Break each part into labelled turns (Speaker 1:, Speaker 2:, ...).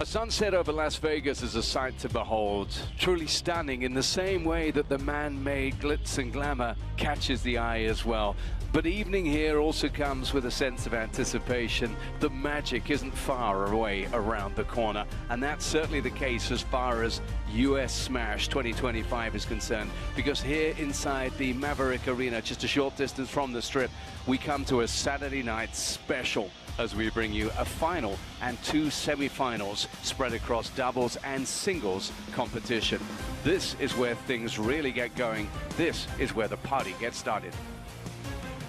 Speaker 1: A sunset over Las Vegas is a sight to behold, truly stunning in the same way that the man-made glitz and glamour catches the eye as well. But evening here also comes with a sense of anticipation. The magic isn't far away around the corner, and that's certainly the case as far as US Smash 2025 is concerned, because here inside the Maverick Arena, just a short distance from the Strip, we come to a Saturday night special as we bring you a final and two semi-finals spread across doubles and singles competition. This is where things really get going. This is where the party gets started.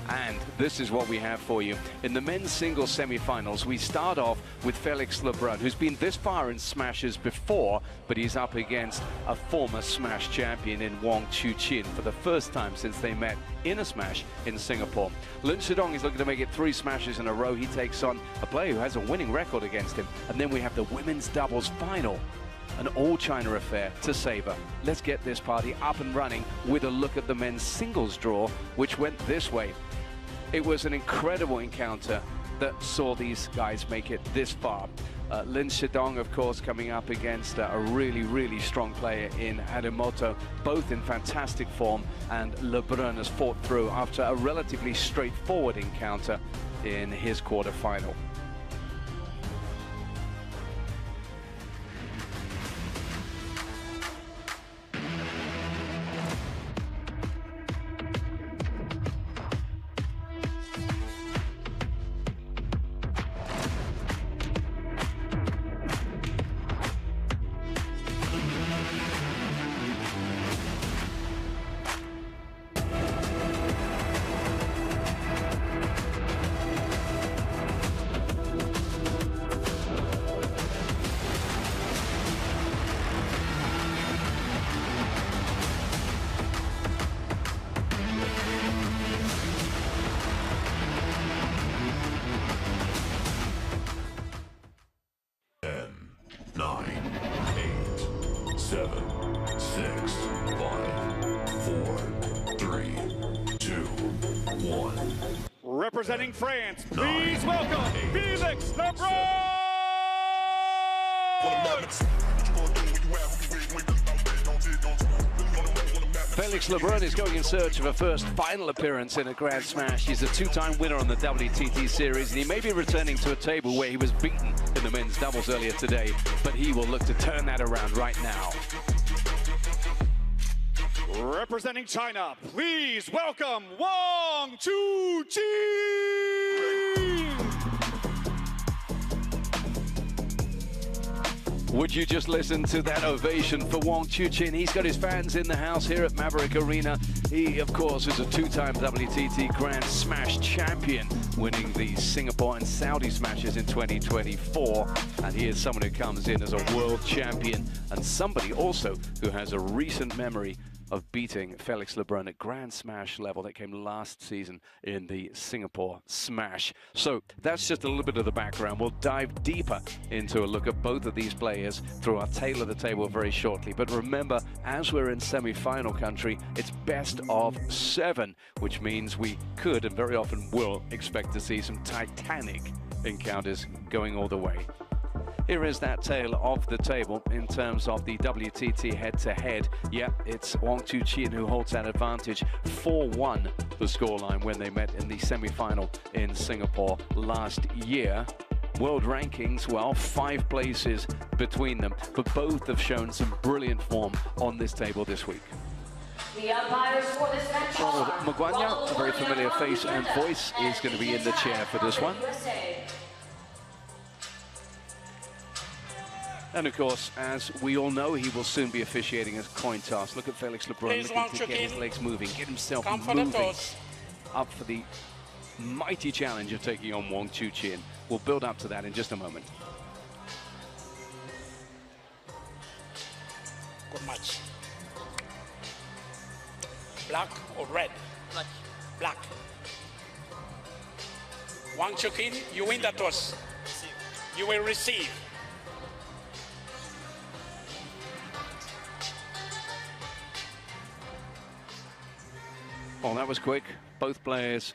Speaker 1: And this is what we have for you. In the men's singles semi-finals, we start off with Felix Lebrun, who's been this far in Smashes before, but he's up against a former Smash champion in Wcq for the first time since they met in a Smash in Singapore. Lin Shidong is looking to make it 3 Smashes in a row. He takes on a player who has a winning record against him. And then we have the women's doubles final. An all-China affair to savor. Let's get this party up and running with a look at the men's singles draw, which went this way. It was an incredible encounter that saw these guys make it this far. Lin Shidong, of course, coming up against a really strong player in Hadamoto, both in fantastic form, and Lebrun has fought through after a relatively straightforward encounter in his quarterfinal.
Speaker 2: Representing France, please welcome Felix Lebrun!
Speaker 1: Felix Lebrun is going in search of a first final appearance in a Grand Smash. He's a 2-time winner on the WTT series, and he may be returning to a table where he was beaten in the men's doubles earlier today, but he will look to turn that around right now.
Speaker 2: Representing China, please welcome Wcq!
Speaker 1: Would you just listen to that ovation for Wcq? He's got his fans in the house here at Maverick Arena. He, of course, is a 2-time WTT Grand Smash champion, winning the Singapore and Saudi Smashes in 2024. And he is someone who comes in as a world champion, and somebody also who has a recent memory of beating Felix Lebrun at Grand Smash level that came last season in the Singapore Smash. So that's just a little bit of the background. We'll dive deeper into a look at both of these players through our Tale of the Table very shortly. But remember, as we're in semi-final country, it's best of 7, which means we could and very often will expect to see some titanic encounters going all the way. Here is that tale of the table in terms of the WTT head-to-head. Yeah, it's Wcq who holds that advantage. 4-1 the scoreline when they met in the semi-final in Singapore last year. World rankings, well, 5 places between them, but both have shown some brilliant form on this table this week.
Speaker 3: The umpires for this match
Speaker 1: Ronald Magwanya, a very familiar face and voice, is going to be in the chair for this one. And of course, as we all know, he will soon be officiating a coin toss. Look at Felix Lebrun looking to get his legs moving, get himself moving up for the mighty challenge of taking on Wcq. We'll build up to that in just a moment.
Speaker 4: Good match. Black or red? Black. Black. Wcq, you win the toss. You will receive.
Speaker 1: Well, that was quick. Both players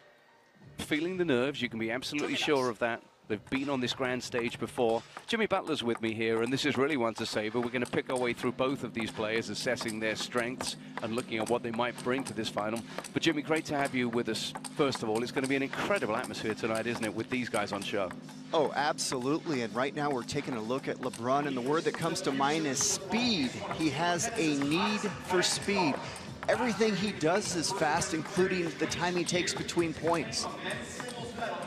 Speaker 1: feeling the nerves. You can be absolutely sure of that. They've been on this grand stage before. Jimmy Butler's with me here, and this is really one to savor. We're going to pick our way through both of these players, assessing their strengths and looking at what they might bring to this final. But Jimmy, great to have you with us. First of all, it's going to be an incredible atmosphere tonight, isn't it, with these guys on show?
Speaker 5: Oh, absolutely. And right now we're taking a look at LeBron, and the word that comes to mind is speed. He has a need for speed. Everything he does is fast, including the time he takes between points.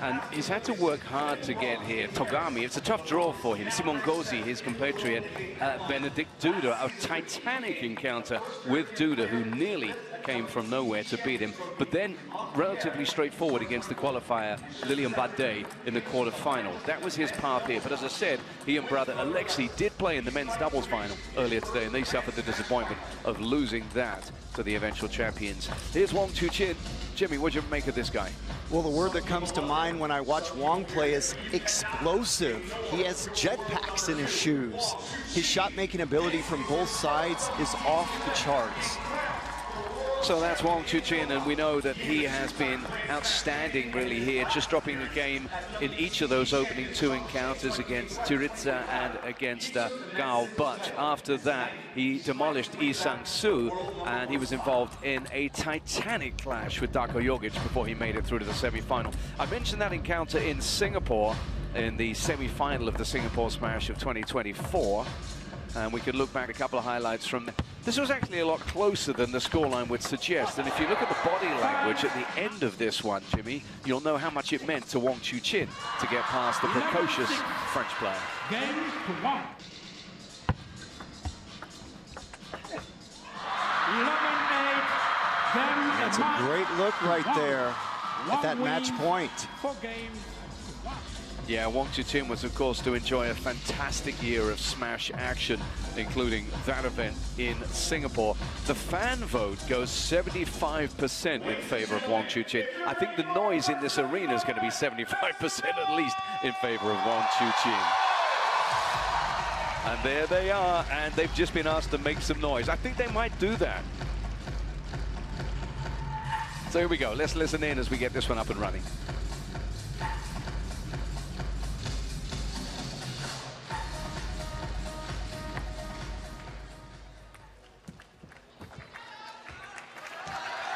Speaker 1: And he's had to work hard to get here. Togami, it's a tough draw for him. Simon Gauzy, his compatriot, Benedict Duda, a titanic encounter with Duda, who nearly came from nowhere to beat him. But then, relatively straightforward against the qualifier, Lilian Bardet, in the quarterfinal. That was his path here. But as I said, he and brother Alexei did play in the men's doubles final earlier today, and they suffered the disappointment of losing that to the eventual champions. Here's Wong Chu-chin. Jimmy, what'd you make of this guy?
Speaker 5: Well, the word that comes to mind when I watch Wong play is explosive. He has jetpacks in his shoes. His shot-making ability from both sides is off the charts.
Speaker 1: So that's Wong Chu-chin, and we know that he has been outstanding really here, just dropping a game in each of those opening two encounters against Tyritsa and against Gao. But after that, he demolished Lee Sang-soo, and he was involved in a titanic clash with Darko Jogic before he made it through to the semi-final. I mentioned that encounter in Singapore, in the semi-final of the Singapore Smash of 2024. And we could look back a couple of highlights from this. Was actually a lot closer than the scoreline would suggest. And if you look at the body language at the end of this one, Jimmy, you'll know how much it meant to Wong Chu-chin to get past the precocious French player.
Speaker 2: Game to 1. 11-8.
Speaker 5: That's a great look right there at that match point.
Speaker 2: For game 1.
Speaker 1: Yeah, Wong Chu-chin was, of course, to enjoy a fantastic year of Smash action, including that event in Singapore. The fan vote goes 75% in favor of Wong Chu-chin. I think the noise in this arena is going to be 75% at least in favor of Wong Chu-chin. And there they are, and they've just been asked to make some noise. I think they might do that. So here we go. Let's listen in as we get this one up and running.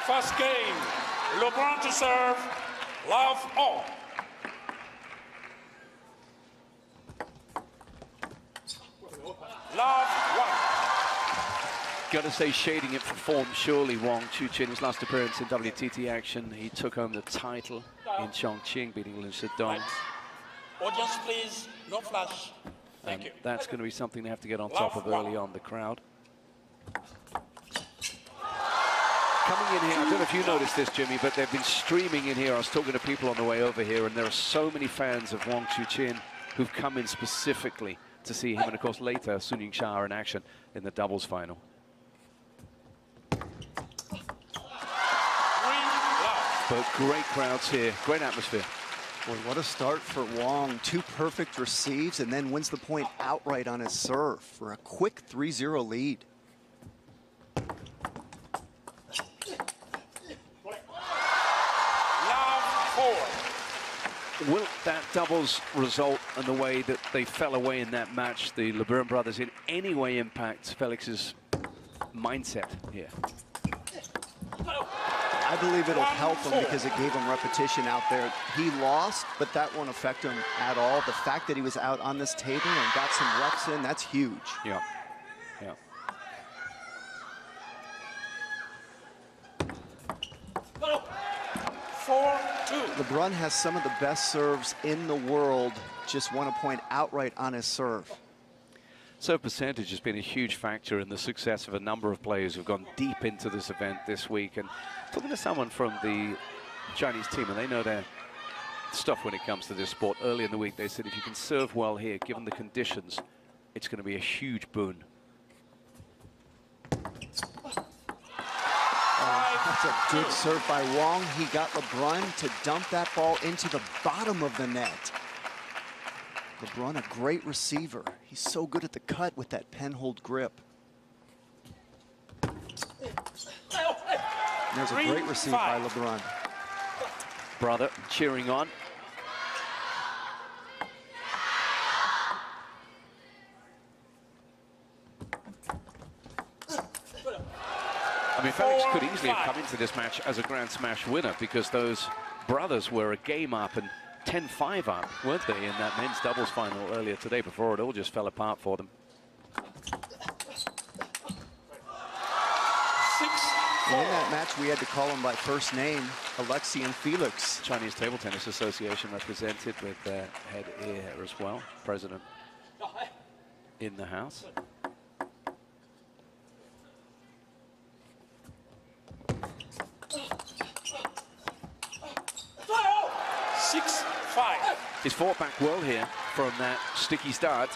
Speaker 4: First game, LeBron to serve, love all. Love one.
Speaker 1: Got to say, shading it for form, surely Wong Chu-chin. His last appearance in WTT action, he took home the title in Chongqing, beating Lin Sedong.
Speaker 4: Audience, please, no flash. Thank you.
Speaker 1: That's going to be something they have to get on top of early on, the crowd. Coming in here, I don't know if you noticed this, Jimmy, but they've been streaming in here. I was talking to people on the way over here, and there are so many fans of Wong Chu-chin who've come in specifically to see him, and of course later Sun Ying-sha in action in the doubles final. But great crowds here, great atmosphere.
Speaker 5: Boy, what a start for Wong. 2 perfect receives and then wins the point outright on his serve for a quick 3-0 lead.
Speaker 1: Will that doubles result and the way that they fell away in that match, the LeBron brothers, in any way impact Felix's mindset here?
Speaker 5: I believe it'll help him because it gave him repetition out there. He lost, but that won't affect him at all. The fact that he was out on this table and got some reps in, that's huge.
Speaker 1: Yeah, yeah.
Speaker 5: LeBron has some of the best serves in the world, just won a point outright on his serve.
Speaker 1: Serve percentage has been a huge factor in the success of a number of players who've gone deep into this event this week. And talking to someone from the Chinese team, and they know their stuff when it comes to this sport, early in the week they said if you can serve well here, given the conditions, it's going to be a huge boon.
Speaker 5: That's a good serve by Wong. He got LeBron to dump that ball into the bottom of the net. LeBron, a great receiver. He's so good at the cut with that pen-hold grip. There's a great receive by LeBron.
Speaker 1: Brother cheering on. I mean, Felix could easily have come into this match as a Grand Smash winner because those brothers were a game up and 10-5 up, weren't they, in that men's doubles final earlier today before it all just fell apart for them.
Speaker 5: And in that match, we had to call him by first name, Alexei and Felix.
Speaker 1: Chinese Table Tennis Association represented with their head here as well, president in the house. He's fought back well here from that sticky start.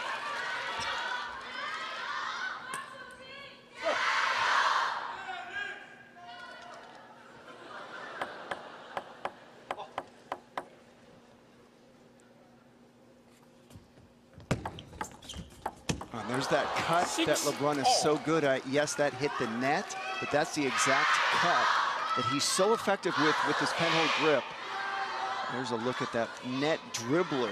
Speaker 5: And there's that cut that LeBrun is so good at. Yes, that hit the net, but that's the exact cut that he's so effective with his penhold grip. There's a look at that net dribbler.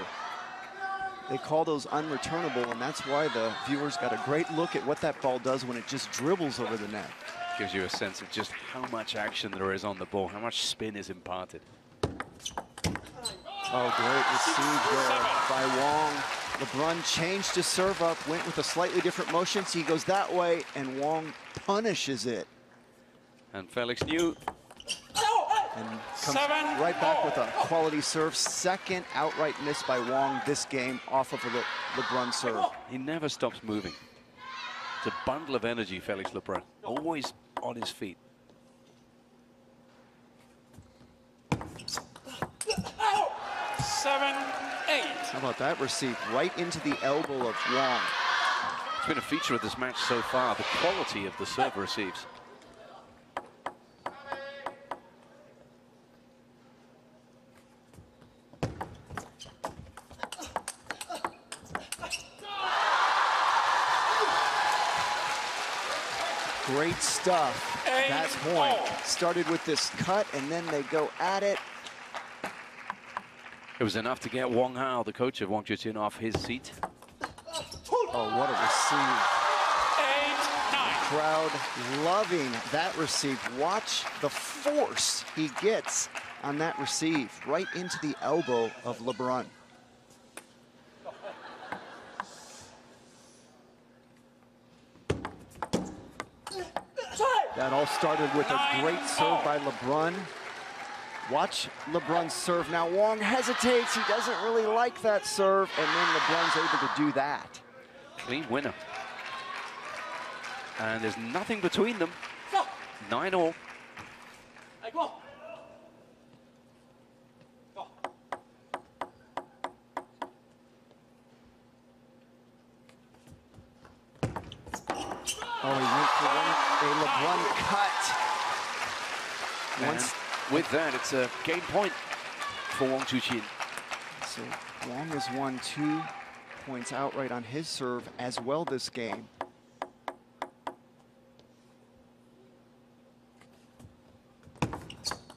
Speaker 5: They call those unreturnable, and that's why the viewers got a great look at what that ball does when it just dribbles over the net.
Speaker 1: Gives you a sense of just how much action there is on the ball, how much spin is imparted.
Speaker 5: Oh, great receive there by Wong. LeBrun changed his serve up, went with a slightly different motion, so he goes that way, and Wong punishes it.
Speaker 1: And Felix knew.
Speaker 5: And comes right back with a quality serve. Second outright miss by Wong this game off of a LeBrun serve.
Speaker 1: He never stops moving. It's a bundle of energy, Felix LeBrun. Always on his feet.
Speaker 5: How about that receive right into the elbow of Wong?
Speaker 1: It's been a feature of this match so far, the quality of the serve receives.
Speaker 5: Great stuff. That point started with this cut, and then they go at it.
Speaker 1: It was enough to get Wong Hao, the coach of Wang Chuqin, off his seat.
Speaker 5: Oh, what a receive. Crowd loving that receive. Watch the force he gets on that receive, right into the elbow of LeBrun. That all started with a great serve by LeBrun. Watch LeBrun serve. Now Wong hesitates. He doesn't really like that serve, and then LeBrun's able to do that.
Speaker 1: Clean winner. And there's nothing between them. 9-all.
Speaker 5: Oh, he went for a LeBrun cut.
Speaker 1: And with that, it's a game point for Wang Chuqin.
Speaker 5: So Wong has won 2 points outright on his serve as well this game.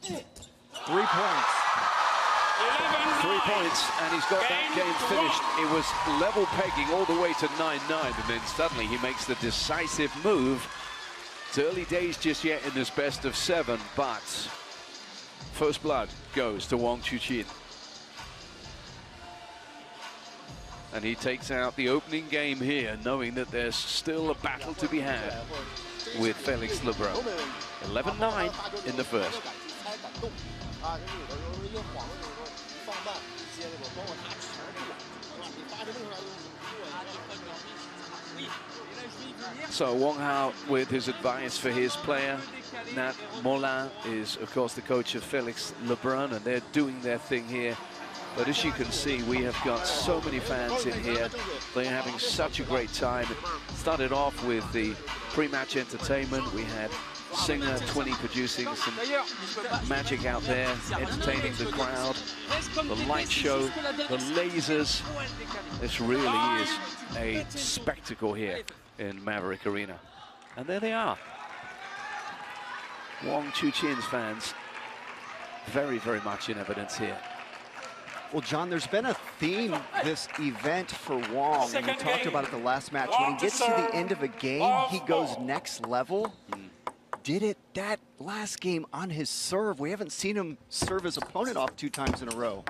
Speaker 5: Three points.
Speaker 1: 3 points, and he's got that game finished. It was level pegging all the way to 9-9, and then suddenly he makes the decisive move. It's early days just yet in this best of 7, but first blood goes to Wang Chuqin. And he takes out the opening game here, knowing that there's still a battle to be had with Felix LeBrun. 11-9 in the first. So Wong Hao with his advice for his player. Nat Molin is, of course, the coach of Felix LeBrun, and they're doing their thing here. But as you can see, we have got so many fans in here. They're having such a great time. It started off with the pre-match entertainment. We had Singer 20 producing some magic out there, entertaining the crowd. The light show, the lasers. This really is a spectacle here in Maverick Arena. And there they are. Wang Chuqin's fans very, very much in evidence here.
Speaker 5: Well, John, there's been a theme this event for Wong, and we talked about it the last match. When he gets to the end of a game, he goes next level. did it that last game on his serve. We haven't seen him serve his opponent off 2 times in a row.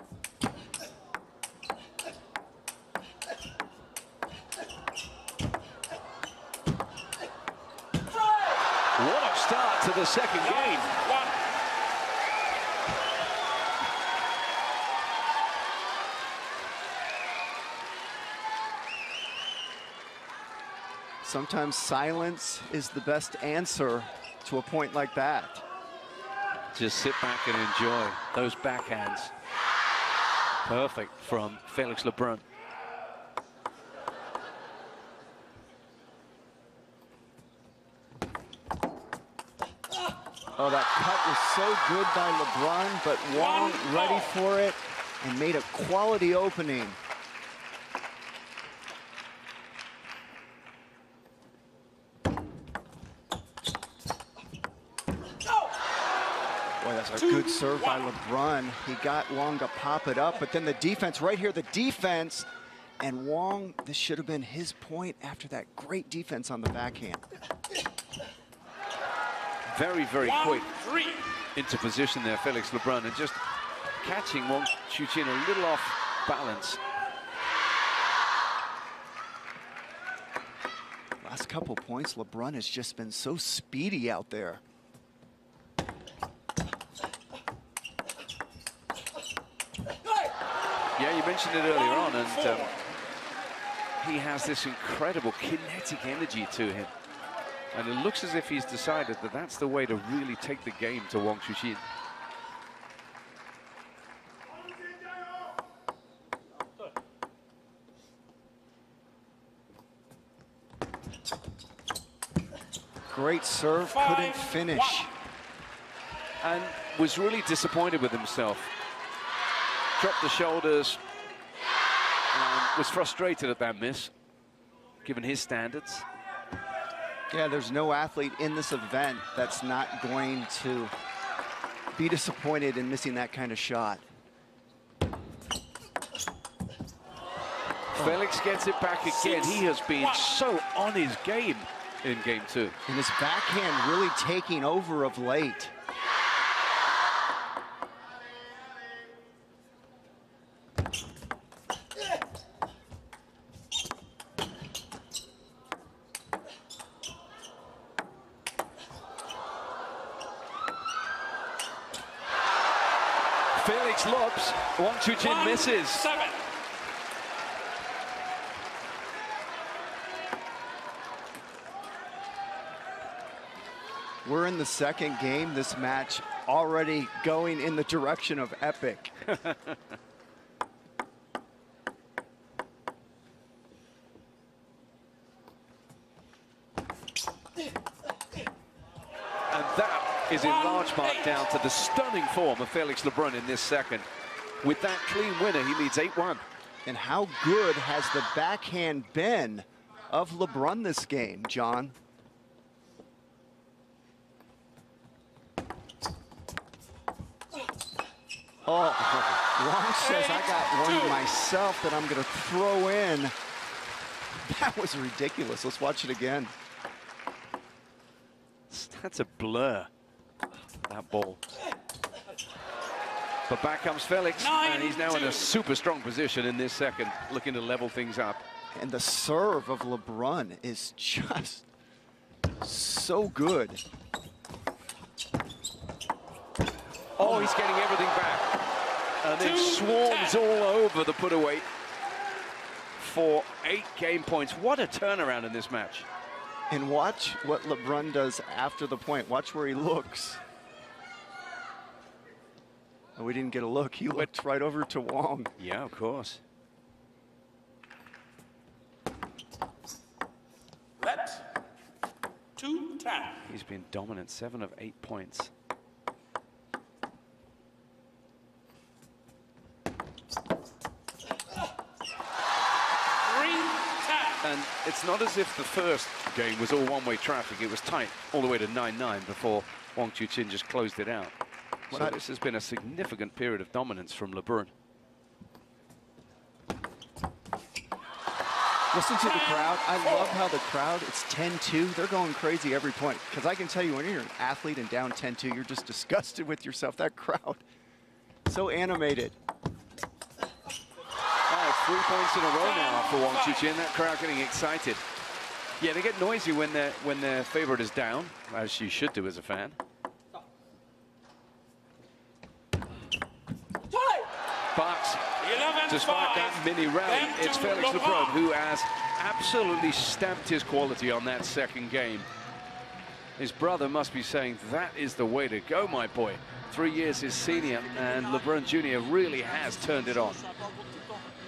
Speaker 1: What a start to the second game.
Speaker 5: Sometimes silence is the best answer to a point like that.
Speaker 1: Just sit back and enjoy those backhands. Perfect from Felix Lebrun.
Speaker 5: Oh, that cut was so good by LeBron, but Wong ready for it and made a quality opening. Boy, that's a good serve by LeBron. He got Wong to pop it up, but then the defense right here, the defense, and Wong, this should have been his point after that great defense on the backhand.
Speaker 1: Very, very quick into position there, Felix Lebrun, and just catching Wang Chuqin a little off balance.
Speaker 5: Last couple points, LeBron has just been so speedy out there.
Speaker 1: Yeah, you mentioned it earlier on, and he has this incredible kinetic energy to him. And it looks as if he's decided that that's the way to really take the game to Wang Chuqin.
Speaker 5: Great serve, couldn't finish.
Speaker 1: And was really disappointed with himself. Dropped the shoulders and was frustrated at that miss, given his standards.
Speaker 5: Yeah, there's no athlete in this event that's not going to be disappointed in missing that kind of shot.
Speaker 1: Felix gets it back again. He has been so on his game in game 2.
Speaker 5: And his backhand really taking over of late.
Speaker 1: Felix lobs, Wang Chuqin misses.
Speaker 4: 7.
Speaker 5: We're in the second game. This match already going in the direction of epic.
Speaker 1: And that is in large part down to the stunning form of Felix Lebrun in this second. With that clean winner, he leads 8-1.
Speaker 5: And how good has the backhand been of LeBron this game, John? Oh, Wong says, I got one myself that I'm going to throw in. That was ridiculous. Let's watch it again.
Speaker 1: That's a blur, that ball. But back comes Felix, and he's now in a super strong position in this second, looking to level things up.
Speaker 5: And the serve of LeBron is just so good.
Speaker 1: Oh, he's getting everything back. And then swarms all over the put away for 8 game points. What a turnaround in this match.
Speaker 5: And watch what LeBron does after the point. Watch where he looks. Oh, we didn't get a look. He looked right over to Wong.
Speaker 1: Yeah, of course.
Speaker 4: Let's 2-10.
Speaker 1: He's been dominant, 7 of 8 points. And it's not as if the first game was all one-way traffic. It was tight all the way to 9-9 before Wang Chuqin just closed it out. So this has been a significant period of dominance from Lebrun.
Speaker 5: Listen to the crowd. I love how the crowd, it's 10-2. They're going crazy every point. Because I can tell you, when you're an athlete and down 10-2, you're just disgusted with yourself. That crowd, so animated.
Speaker 1: Oh, 3 points in a row now for Wcq, and that crowd getting excited. Yeah, they get noisy when their favorite is down, as you should do as a fan. But despite that mini rally, it's Felix Lebrun who has absolutely stamped his quality on that second game. His brother must be saying, that is the way to go, my boy. 3 years his senior, and Lebrun Jr. really has turned it on.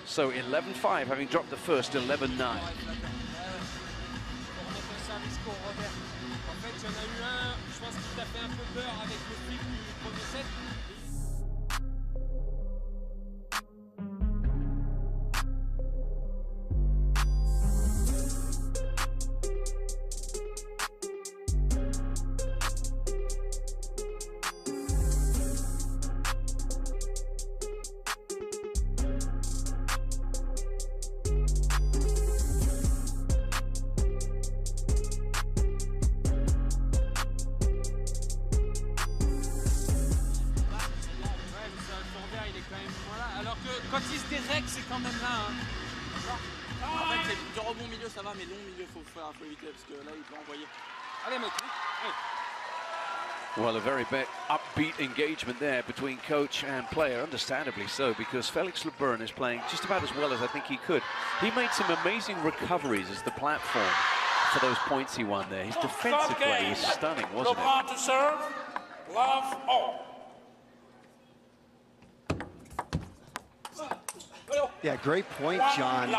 Speaker 1: So 11-5, having dropped the first, 11-9.
Speaker 6: Alors que quand il se dérègle, c'est quand même là. Hein. En fait, les de rebond milieu, ça va, mais long milieu, faut éviter parce que là, il peut envoyer. Allez, mec. Allez.
Speaker 1: Well, a very upbeat engagement there between coach and player, understandably so, because Felix Lebrun is playing just about as well as I think he could. He made some amazing recoveries as the platform for those points he won there. His defensive play was stunning, wasn't it?
Speaker 4: Lebrun to serve, love all.
Speaker 5: Yeah, great point, John.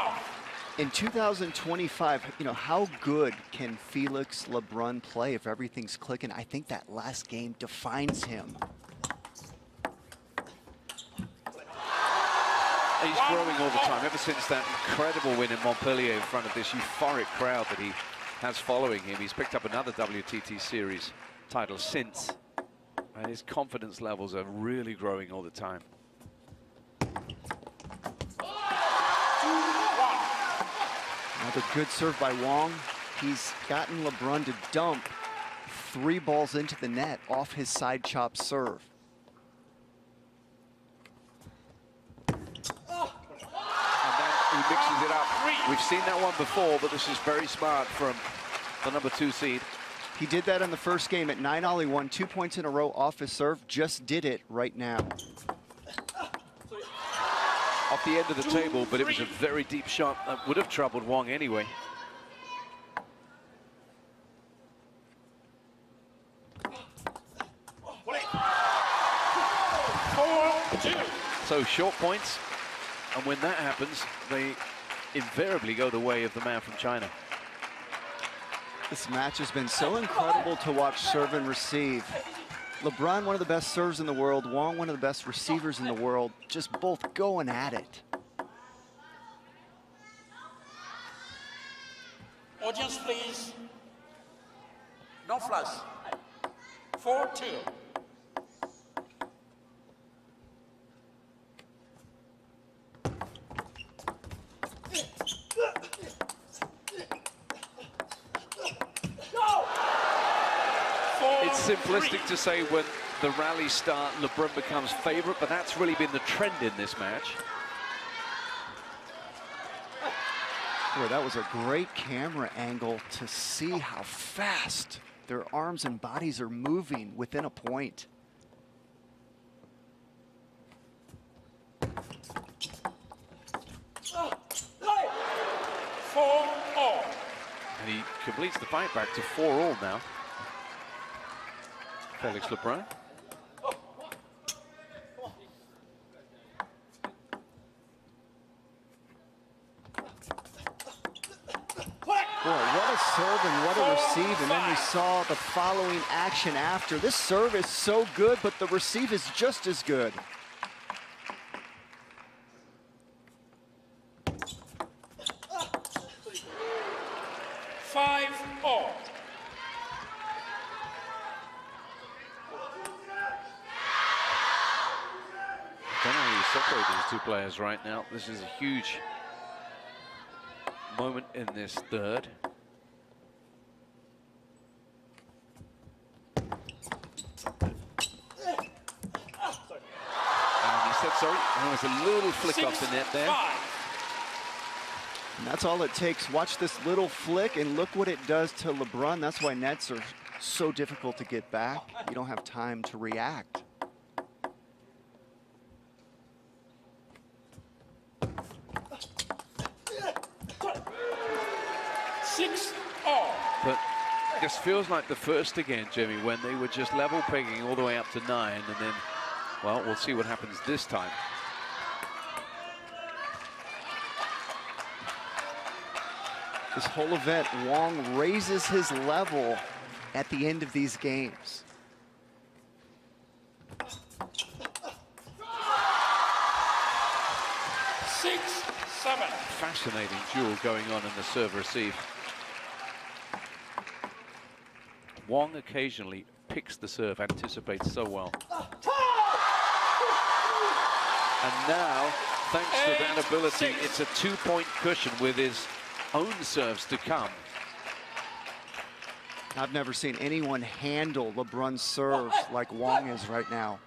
Speaker 5: In 2025, you know, how good can Felix Lebrun play if everything's clicking? I think that last game defines him.
Speaker 1: He's growing all the time, ever since that incredible win in Montpellier in front of this euphoric crowd that he has following him. He's picked up another WTT Series title since, and his confidence levels are really growing all the time.
Speaker 5: Another good serve by Wang. He's gotten Lebrun to dump 3 balls into the net off his side chop serve.
Speaker 1: And then he mixes it up. We've seen that one before, but this is very smart from the number 2 seed.
Speaker 5: He did that in the first game at 9 all. He won 2 points in a row off his serve. Just did it right now.
Speaker 1: Off the end of the table, but it was a very deep shot that would have troubled Wang anyway. So short points, and when that happens, they invariably go the way of the man from China.
Speaker 5: This match has been so incredible to watch serve and receive. Lebrun, one of the best serves in the world. Wang, one of the best receivers in the world. Just both going at it.
Speaker 4: Audience, please. No flash. 4-2.
Speaker 1: It's simplistic to say when the rallies start, Lebrun becomes favorite, but that's really been the trend in this match.
Speaker 5: Boy, that was a great camera angle to see how fast their arms and bodies are moving within a point.
Speaker 1: And he completes the fight back to 4-all now. Felix Lebrun.
Speaker 5: Boy, what a serve and what a receive, and then we saw the following action after. This serve is so good, but the receive is just as good.
Speaker 1: Don't know how you separate these two players right now. This is a huge moment in this third. And he said sorry. There was a little flick off the net there.
Speaker 4: 6-5.
Speaker 5: And that's all it takes. Watch this little flick and look what it does to LeBrun. That's why nets are so difficult to get back. You don't have time to react.
Speaker 1: But this feels like the first again, Jimmy, when they were just level pegging all the way up to 9, and then, well, we'll see what happens this time.
Speaker 5: This whole event, Wang raises his level at the end of these games.
Speaker 1: Fascinating duel going on in the serve-receive. Wang occasionally picks the serve, anticipates so well. And now, thanks to that ability, it's a 2-point cushion with his own serves to come.
Speaker 5: I've never seen anyone handle LeBrun's serves like Wang is right now.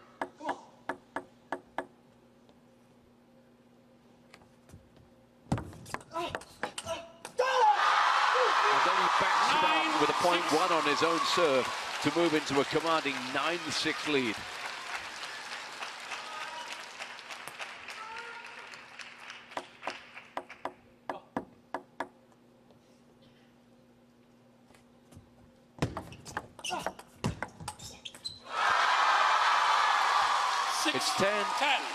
Speaker 1: With a 0.1 on his own serve to move into a commanding 9-6 lead. It's 10,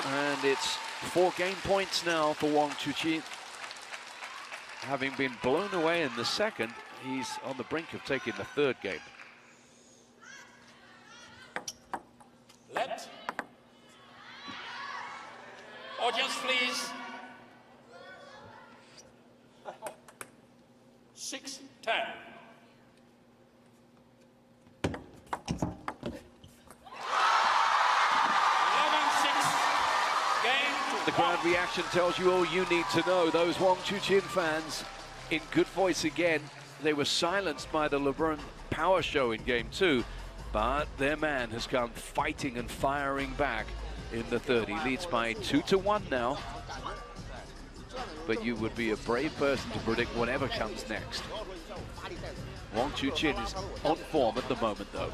Speaker 1: and it's 4 game points now for Ms Wcq. Having been blown away in the second, he's on the brink of taking the third game.
Speaker 4: Let audience, please. 6-10.
Speaker 1: The crowd reaction tells you all you need to know. Those Ms Wcq fans in good voice again. They were silenced by the LeBrun power show in game 2, but their man has come fighting and firing back in the third. He leads by 2-1 now, but you would be a brave person to predict whatever comes next. Ms Wcq is on form at the moment, though.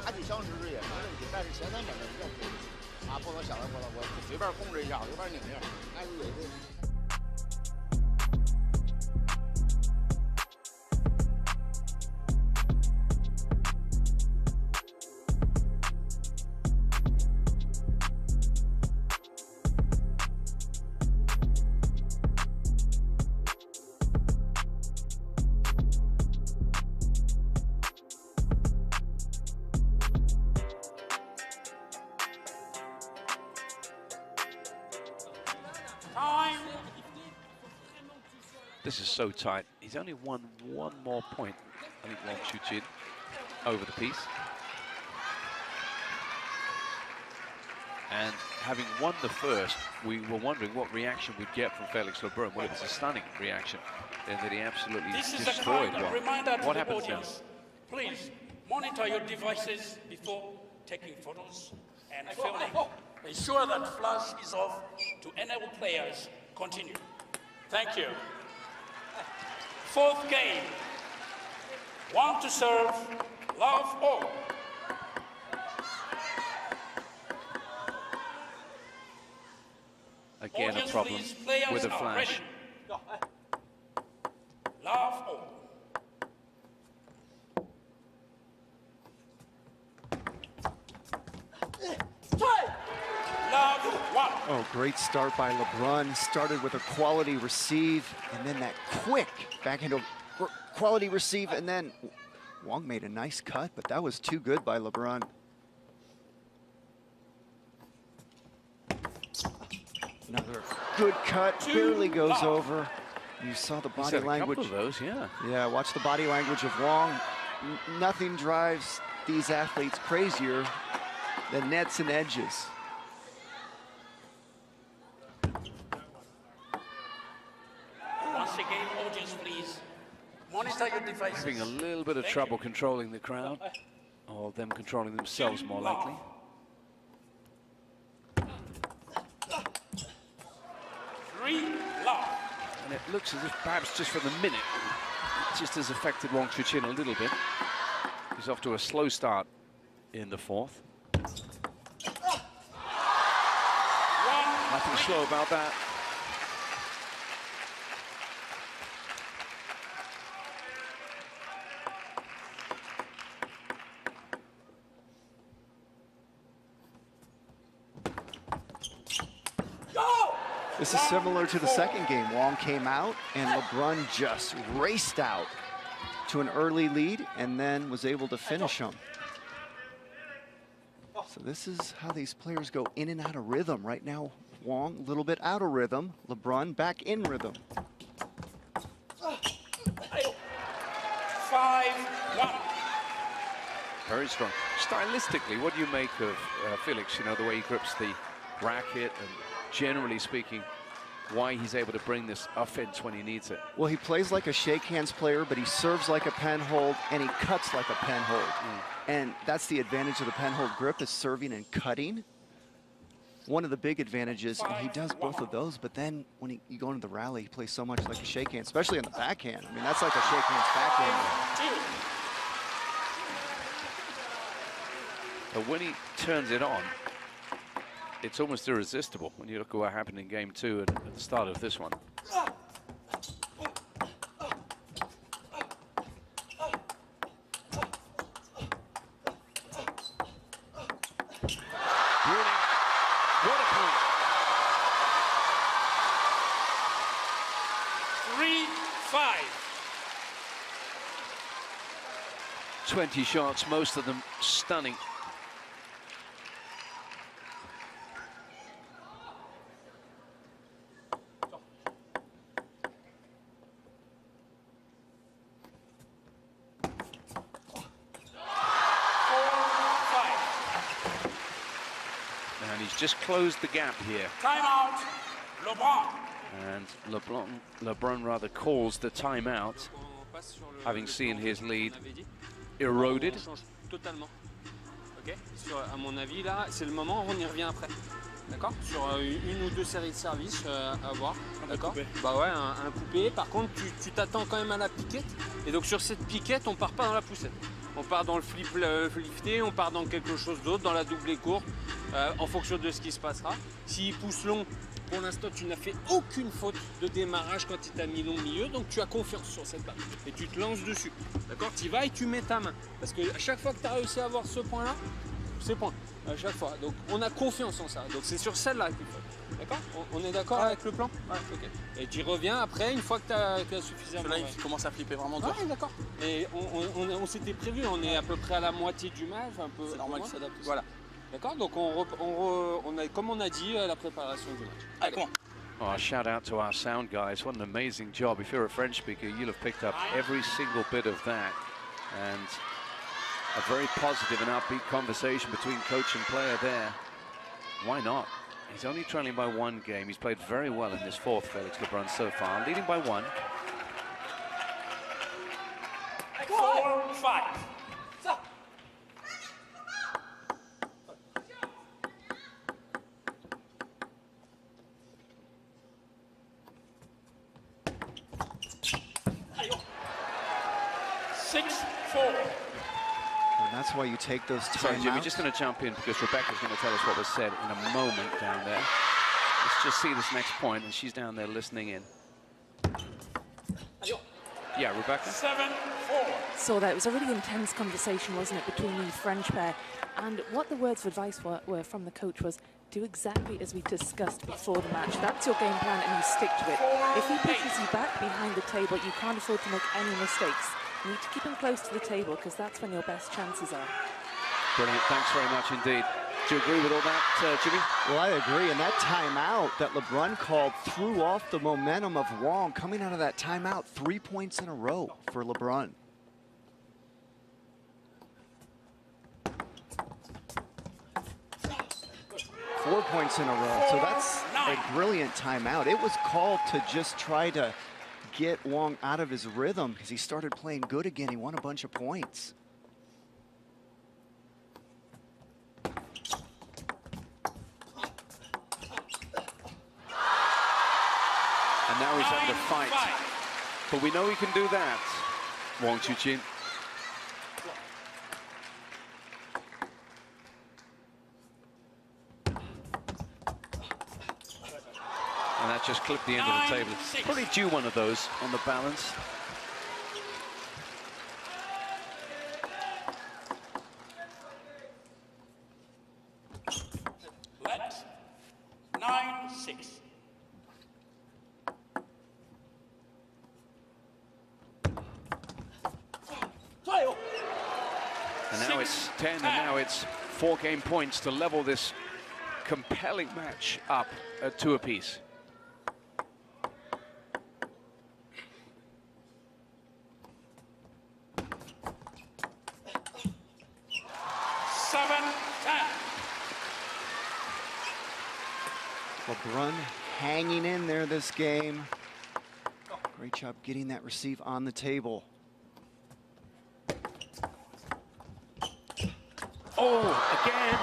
Speaker 1: This is so tight. He's only won 1 more point, I think, Ms Wcq over the piece. And having won the first, we were wondering what reaction we'd get from Felix Lebrun. Well, it was a stunning reaction, and that he absolutely destroyed one. What happens now?
Speaker 4: Please monitor your devices before taking photos and filming. Ensure that flash is off to enable players continue. Thank you. Fourth game. Want to serve, love all.
Speaker 1: Again,
Speaker 4: Audience,
Speaker 1: a problem
Speaker 4: please, players
Speaker 1: with a
Speaker 4: are
Speaker 1: flash.
Speaker 4: ready. Love all. Love one.
Speaker 5: Oh, great start by LeBrun. Started with a quality receive, and then that quick backhand quality receive, and then Wang made a nice cut, but that was too good by LeBrun. Another good cut, barely goes over. You saw the body language.
Speaker 1: A couple of those, yeah.
Speaker 5: Yeah, watch the body language of Wang. Nothing drives these athletes crazier than nets and edges.
Speaker 4: Once again, audience, please. devices.
Speaker 1: Having a little bit of trouble controlling the crowd, or them controlling themselves more likely. And it looks as if perhaps just for the minute, it just has affected Wang Chuqin a little bit. He's off to a slow start in the fourth. Nothing slow about that.
Speaker 5: This is similar to the second game. Wang came out and LeBrun just raced out to an early lead and then was able to finish him. So this is how these players go in and out of rhythm. Right now, Wang a little bit out of rhythm. LeBrun back in rhythm.
Speaker 4: 5-1.
Speaker 1: Very strong. Stylistically, what do you make of Felix? You know, the way he grips the racket and generally speaking, why he's able to bring this offense when he needs it.
Speaker 5: Well, he plays like a shake hands player, but he serves like a pen hold and he cuts like a pen hold. And that's the advantage of the pen hold grip, is serving and cutting. One of the big advantages, and he does both of those, but then when you go into the rally, he plays so much like a shake hand, especially on the backhand. I mean, that's like a shake hands backhand.
Speaker 1: But when he turns it on, it's almost irresistible when you look at what happened in game two and at the start of this one. Brilliant. What a point.
Speaker 4: 3-5.
Speaker 1: 20 shots, most of them stunning. Just closed the gap here.
Speaker 4: Timeout, LeBron.
Speaker 1: And LeBron rather calls the timeout, having seen his lead eroded.
Speaker 6: Ok. À mon avis, là, c'est le moment où on y revient après. D'accord. Sur une ou deux séries de services à voir. D'accord. Bah ouais, un coupé. Par contre, tu t'attends quand même à la piquette. Et donc sur cette piquette, on part pas dans la poussette. On part dans le flip lifté, on part dans quelque chose d'autre, dans la doublée courte, en fonction de ce qui se passera. S'il pousse long, pour l'instant, tu n'as fait aucune faute de démarrage quand il t'a mis long milieu, donc tu as confiance sur cette balle. Et tu te lances dessus. D'accord. Tu y vas et tu mets ta main. Parce que à chaque fois que tu as réussi à avoir ce point-là, c'est point. À chaque fois. Donc on a confiance en ça. Donc c'est sur celle-là qu'il faut. D'accord. On est d'accord avec le plan? Ouais, ok. Et tu reviens après, une fois que tu as suffisamment... Là, il commence à flipper vraiment dur. Ouais, d'accord. Et on s'était prévu, on est à peu près à la moitié du match. C'est normal qu'il s'adapte. Voilà. D'accord. Donc on a, comme on a dit, la préparation du match. Allez, comment?
Speaker 1: Oh, shout out to our sound guys. What an amazing job. If you're a French speaker, you'll have picked up every single bit of that. And a very positive and upbeat conversation between coach and player there. Why not? He's only trailing by one game. He's played very well in this fourth, Felix Lebrun, so far, leading by one.
Speaker 4: 4-5. 6-4.
Speaker 5: And that's why you take those timeouts.
Speaker 1: Sorry, Jimmy, just going to jump in because Rebecca's going to tell us what was said in a moment down there. Let's just see this next point, and she's down there listening in. Yeah, Rebecca?
Speaker 4: 7-4.
Speaker 7: Saw that. It was a really intense conversation, wasn't it, between the French pair. And what the words of advice were from the coach was, do exactly as we discussed before the match. That's your game plan and you stick to it. If he pushes you back behind the table, you can't afford to make any mistakes. You need to keep him close to the table because that's when your best chances are.
Speaker 1: Brilliant. Thanks very much indeed. Do you agree with all that, Jimmy?
Speaker 5: Well, I agree. And that timeout that LeBrun called threw off the momentum of Wang. Coming out of that timeout, 3 points in a row for LeBrun. Four points in a row. So that's a brilliant timeout. It was called to just try to get Wong out of his rhythm because he started playing good again. He won a bunch of points.
Speaker 1: And now he's under fight. But we know he can do that, Ms Wcq. And that just clipped the end of the table. Probably due one of those on the balance.
Speaker 4: Let 9-6.
Speaker 1: And now it's 10, and now it's 4 game points to level this compelling match up at 2 apiece.
Speaker 5: LeBrun hanging in there this game. Great job getting that receive on the table.
Speaker 1: Oh, again,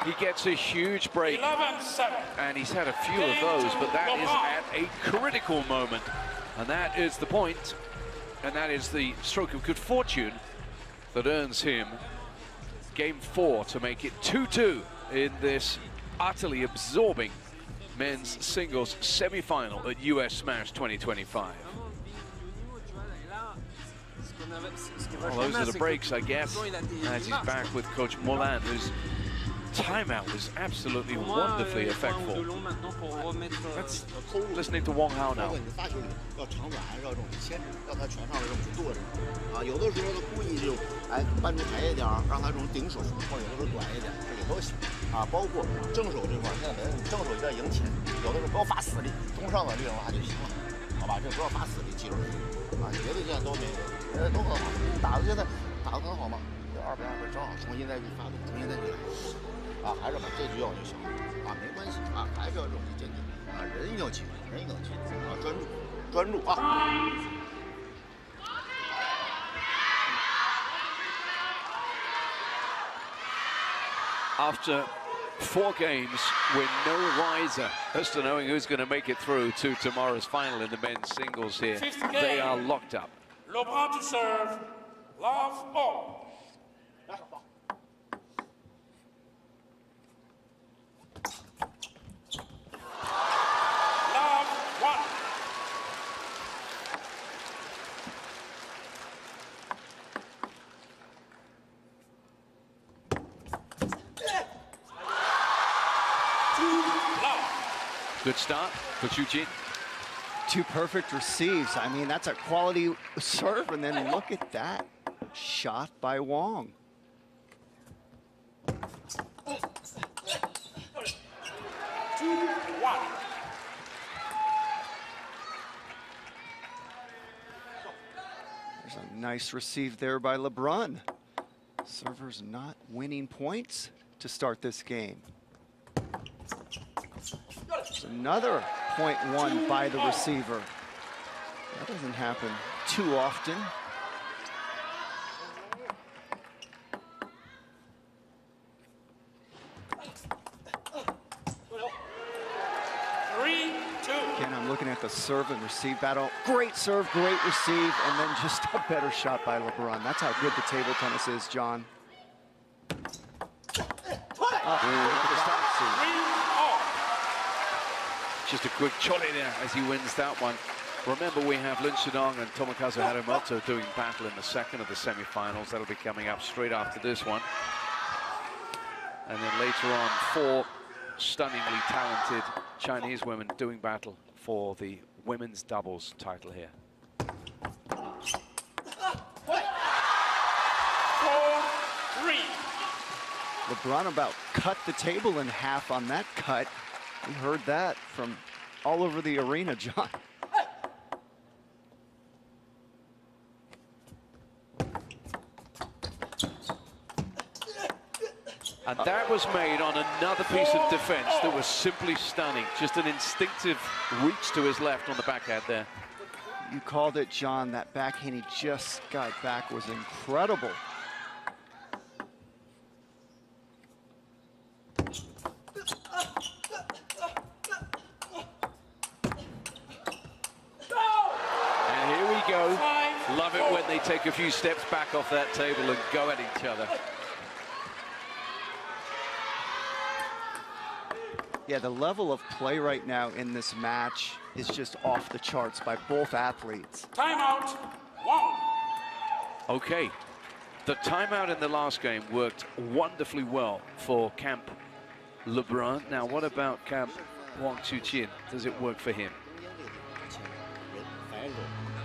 Speaker 1: he gets a huge break.
Speaker 4: 11-7.
Speaker 1: And he's had a few of those, but that is at a critical moment. And that is the point, and that is the stroke of good fortune that earns him game 4 to make it 2-2 in this utterly absorbing men's singles semi-final at US Smash 2025. Well, those are the breaks, I guess, as he's back with Coach Moulin, whose timeout was absolutely wonderfully effective. Let's listening to Wong Hao now.
Speaker 8: 要长短，要这种牵制，要他拳上这种去剁这种啊，有的时候他故意就搬出台一点，让他这种顶手，或者有的时候短一点，这也都行啊。包括正手这块，现在正手有点赢钱，有的时候不要发死力，中上的力量化就行了，好吧？这不要发死力，记住啊，别的现在都没有，都很好，打的现在打得很好嘛，这2比2分正好，重新再去发动，重新再去来，啊，还是把这局要就行了，啊，没关系啊，还是要这种坚定啊，人一定要记住，人一定要记住啊，专注。 专注啊！
Speaker 1: After 4 games, we're no wiser as to knowing who's going to make it through to tomorrow's final in the men's singles here. They are locked up.
Speaker 4: LeBrun to serve. Love all.
Speaker 1: Good start for Wcq.
Speaker 5: 2 perfect receives. I mean, that's a quality serve, and then look at that shot by Wong. There's a nice receive there by LeBrun. Server's not winning points to start this game. There's another point won by the receiver. That doesn't happen too often. Again, I'm looking at the serve and receive battle. Great serve, great receive, and then just a better shot by LeBrun. That's how good the table tennis is, John.
Speaker 1: Just a quick cholley there as he wins that one. Remember, we have Lin Shidong and Tomokazu Haramoto doing battle in the second of the semi-finals. That'll be coming up straight after this one. And then later on, 4 stunningly talented Chinese women doing battle for the women's doubles title here.
Speaker 4: 4-3.
Speaker 5: LeBrun about cut the table in half on that cut. We heard that from all over the arena, John.
Speaker 1: And that was made on another piece of defense that was simply stunning. Just an instinctive reach to his left on the backhand there.
Speaker 5: You called it, John. That backhand he just got back was incredible.
Speaker 1: And here we go. Love it when they take a few steps back off that table and go at each other.
Speaker 5: Yeah, the level of play right now in this match is just off the charts by both athletes.
Speaker 4: Timeout, Wong.
Speaker 1: Okay, the timeout in the last game worked wonderfully well for Camp LeBron. Now, what about Camp Wcq? Does it work for him?
Speaker 8: 反手，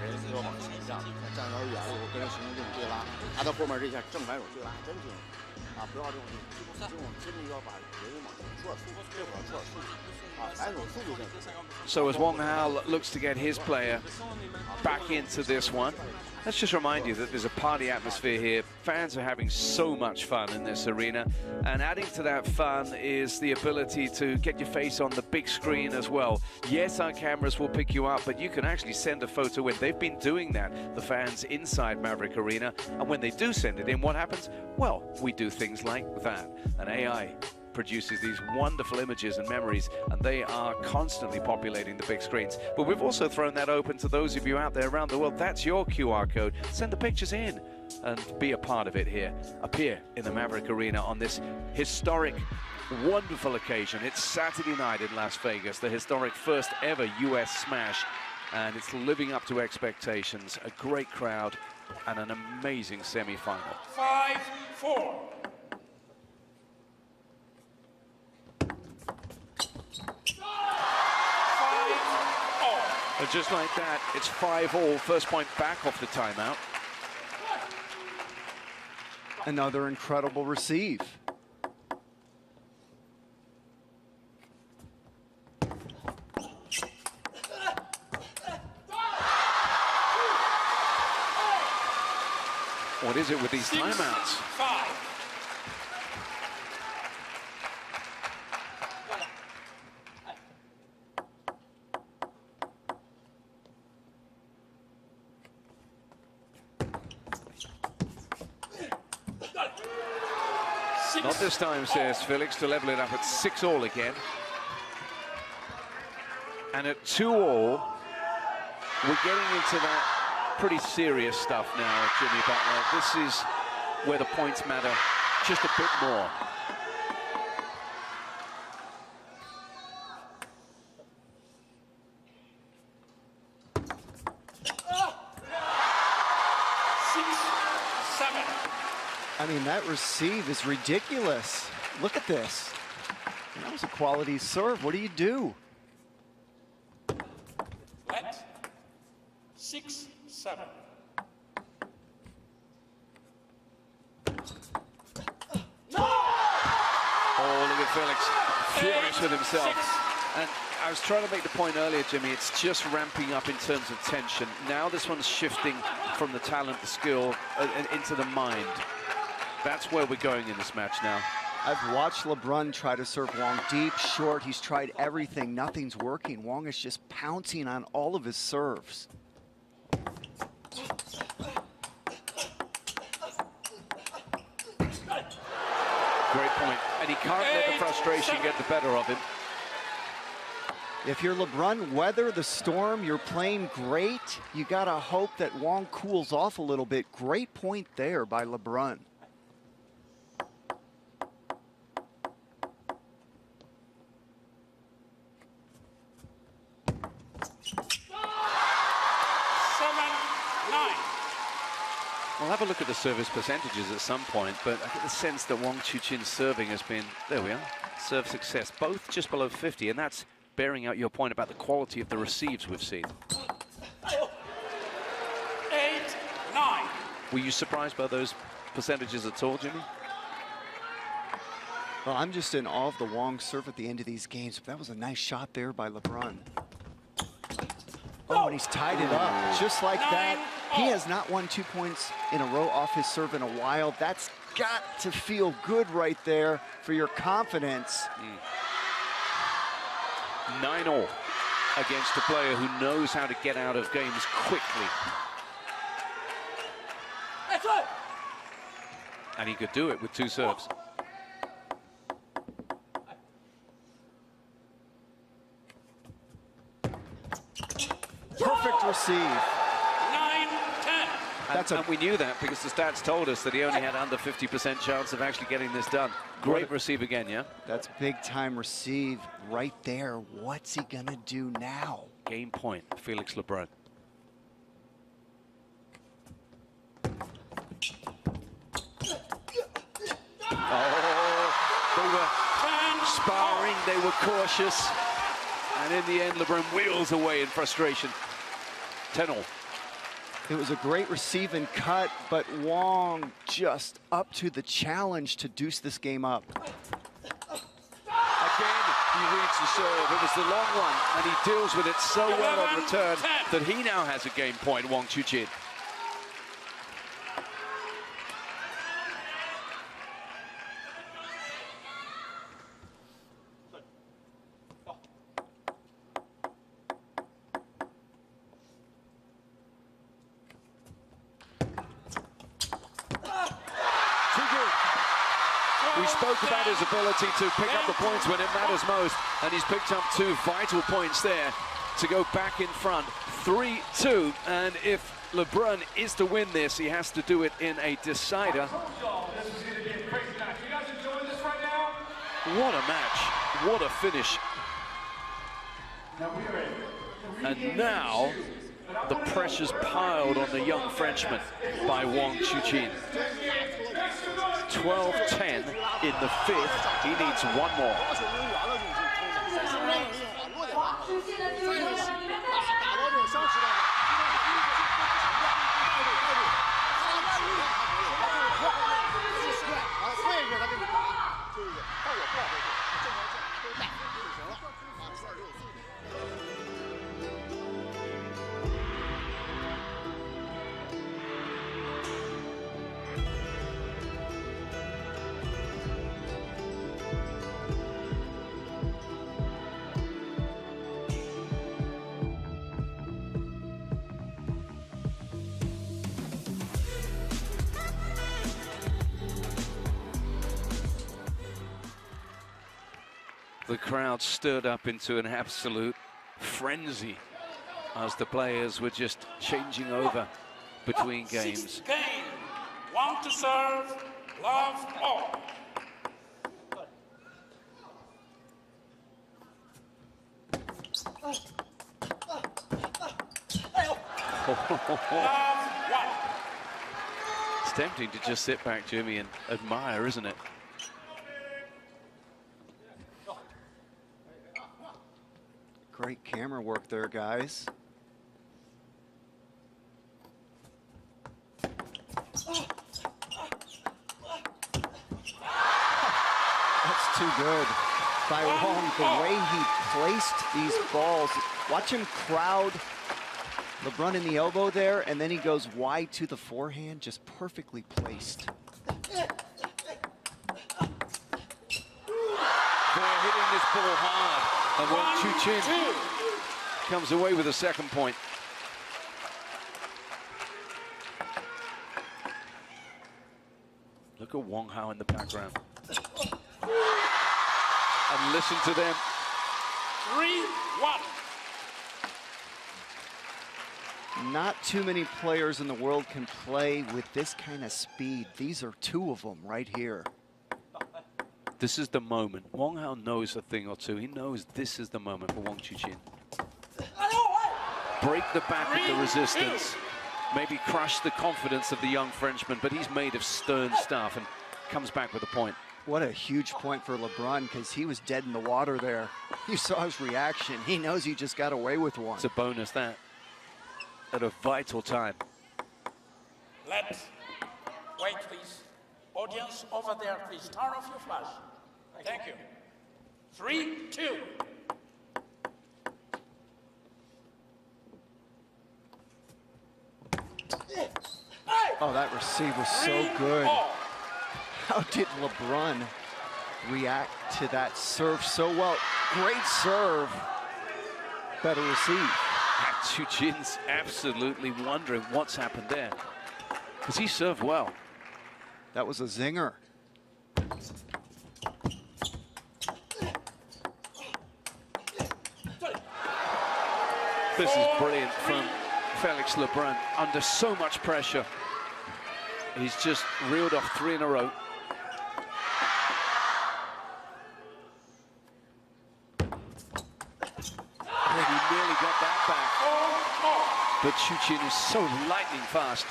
Speaker 8: 人就往前上，站有点远了，我跟人形成这种对拉，他到后面这下正反手对拉真挺，不要这种真的要把人往前撤，这会儿撤速度，反手速度更。
Speaker 1: So as Wong Hao looks to get his player back into this one, let's just remind you that there's a party atmosphere here. Fans are having so much fun in this arena, and adding to that fun is the ability to get your face on the big screen as well. Yes, our cameras will pick you up, but you can actually send a photo in. They've been doing that, the fans inside Maverick Arena, and when they do send it in, what happens? Well, we do things like that. An AI produces these wonderful images and memories, and they are constantly populating the big screens. But we've also thrown that open to those of you out there around the world. That's your QR code. Send the pictures in and be a part of it here, up here in the Maverick Arena on this historic, wonderful occasion. It's Saturday night in Las Vegas, the historic first ever US Smash, and it's living up to expectations. A great crowd and an amazing semi-final.
Speaker 4: 5-4.
Speaker 1: And just like that, it's 5-all, first point back off the timeout.
Speaker 5: Another incredible receive.
Speaker 1: What is it with these timeouts?
Speaker 4: 5.
Speaker 1: Not this time, says Felix, to level it up at 6-all again. And at 2-all, we're getting into that pretty serious stuff now, Jimmy Butler. This is where the points matter just a bit more.
Speaker 5: I mean, that receive is ridiculous. Look at this. That was a quality serve. What do you do?
Speaker 4: Let 6-7.
Speaker 1: Oh, look at Felix, furious with himself. And I was trying to make the point earlier, Jimmy, it's just ramping up in terms of tension. Now this one's shifting from the talent, the skill, into the mind. That's where we're going in this match now.
Speaker 5: I've watched LeBron try to serve Wong deep, short. He's tried everything. Nothing's working. Wong is just pouncing on all of his serves.
Speaker 1: Great point. And he can't let the frustration get the better of him.
Speaker 5: If you're LeBron, weather the storm, you're playing great. You got to hope that Wong cools off a little bit. Great point there by LeBron.
Speaker 1: We'll have a look at the service percentages at some point, but I get the sense that Wcq's serving has been, there we are, serve success, both just below 50, and that's bearing out your point about the quality of the receives we've seen.
Speaker 4: 8-9.
Speaker 1: Were you surprised by those percentages at all, Jimmy?
Speaker 5: Well, I'm just in awe of the Wong serve at the end of these games. That was a nice shot there by LeBron. Oh, and he's tied it up just like that. He has not won 2 points in a row off his serve in a while. That's got to feel good right there for your confidence.
Speaker 1: 9-all. against a player who knows how to get out of games quickly. And he could do it with 2 serves.
Speaker 5: Perfect receive.
Speaker 4: 9-10.
Speaker 1: And we knew that because the stats told us that he only had under 50% chance of actually getting this done. Great receive again, yeah?
Speaker 5: That's big time receive right there. What's he gonna do now?
Speaker 1: Game point, Felix Lebrun. Oh, they were sparring, they were cautious. And in the end, Lebrun wheels away in frustration. 10-all.
Speaker 5: It was a great receive and cut, but Wong just up to the challenge to deuce this game up.
Speaker 1: Again, he reads the serve. It was the long one, and he deals with it so well on return that he now has a game point, Wang Chuqin. We spoke about his ability to pick up the points when it matters most, and he's picked up 2 vital points there to go back in front, 3-2. And if Lebrun is to win this, he has to do it in a decider. What a match, what a finish. And now the pressure's piled on the young Frenchman by Wang Chuqin. 12-10 in the 5th. He needs 1 more. The crowd stirred up into an absolute frenzy as the players were just changing over between games.
Speaker 4: 6th game. Wang to serve, love all.
Speaker 1: It's tempting to just sit back, Jimmy, and admire, isn't it?
Speaker 5: Great camera work there, guys. That's too good by Wong. The way he placed these balls. Watch him crowd Lebrun in the elbow there, and then he goes wide to the forehand, just perfectly placed.
Speaker 1: They're hitting this ball hard. And Wang Chuqin comes away with a 2nd point. Look at Wang Hao in the background. And listen to them.
Speaker 4: 3-1.
Speaker 5: Not too many players in the world can play with this kind of speed. These are 2 of them right here.
Speaker 1: This is the moment. Wang Hao knows a thing or 2. He knows this is the moment for Wang Chuqin. Break the back of the resistance. Maybe crush the confidence of the young Frenchman, but he's made of stern stuff and comes back with a point.
Speaker 5: What a huge point for Lebrun, because he was dead in the water there. You saw his reaction. He knows he just got away with 1.
Speaker 1: It's a bonus, that, at a vital time.
Speaker 4: Let's wait, please. Audience over there, please turn off your flash. Thank you. 3-2.
Speaker 5: Oh, that receive was so good. How did Lebrun react to that serve so well? Great serve. better receive.
Speaker 1: And Wcq's absolutely wondering what's happened there, because he served well.
Speaker 5: That was a zinger.
Speaker 1: This is brilliant from Felix Lebrun under so much pressure. He's just reeled off 3 in a row. And he nearly got that back. But Wcq is so lightning fast.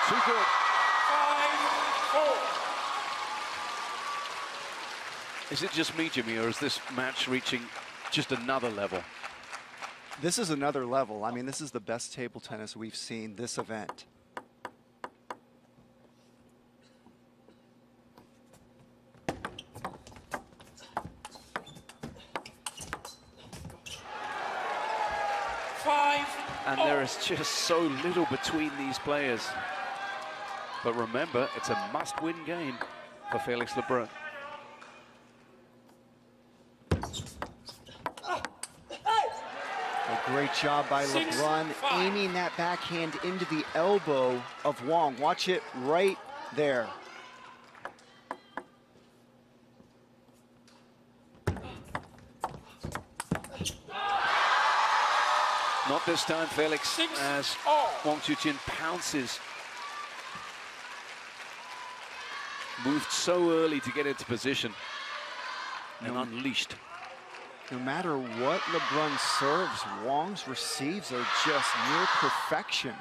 Speaker 1: Too good.
Speaker 4: 5-4.
Speaker 1: Is it just me, Jimmy, or is this match reaching just another level?
Speaker 5: This is another level. I mean, this is the best table tennis we've seen this event.
Speaker 1: And there is just so little between these players. But remember, it's a must-win game for Felix Lebrun.
Speaker 5: A great job by Lebrun, aiming that backhand into the elbow of Wang. Watch it right there.
Speaker 1: Not this time, Felix, as Wang Wcq pounces. Moved so early to get into position and unleashed.
Speaker 5: No matter what Lebrun serves, Wang's receives are just near perfection.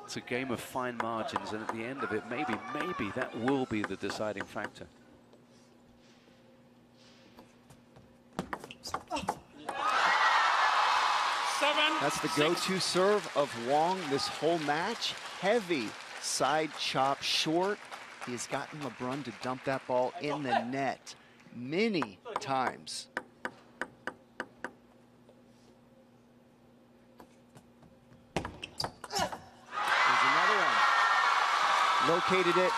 Speaker 1: It's a game of fine margins, and at the end of it, maybe that will be the deciding factor.
Speaker 5: That's the go-to serve of Wang this whole match. Heavy side chop short. He has gotten Lebrun to dump that ball in the net many times. There's another one. Located it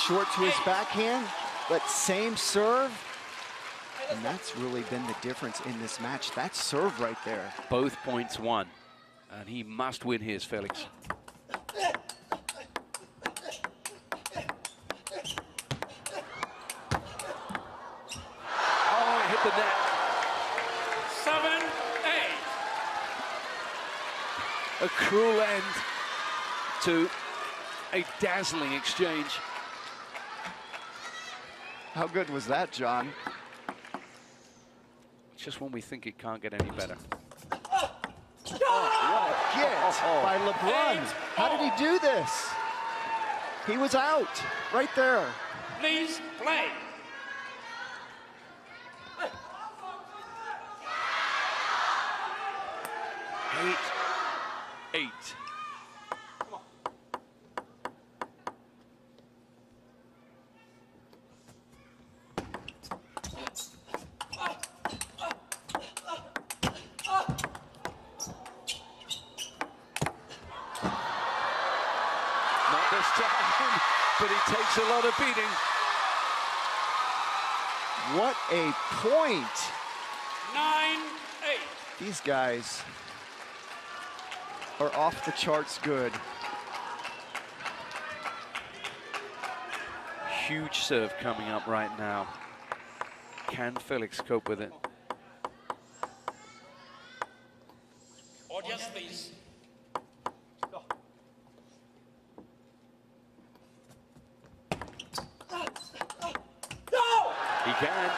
Speaker 5: short to his backhand, but same serve. And that's really been the difference in this match. That serve right there.
Speaker 1: Both points won, and he must win his, Felix. Oh, it hit the net.
Speaker 4: 7-8.
Speaker 1: A cruel end to a dazzling exchange.
Speaker 5: How good was that, John?
Speaker 1: Just when we think it can't get any better.
Speaker 5: What a get by Lebrun. How did he do this? He was out right there.
Speaker 4: Please play.
Speaker 1: Eight. Not this time, but he takes a lot of beating.
Speaker 5: What a point.
Speaker 4: 9-8.
Speaker 5: These guys are off the charts good.
Speaker 1: Huge serve coming up right now. Can Felix cope with it?
Speaker 4: Audience, please.
Speaker 1: He can.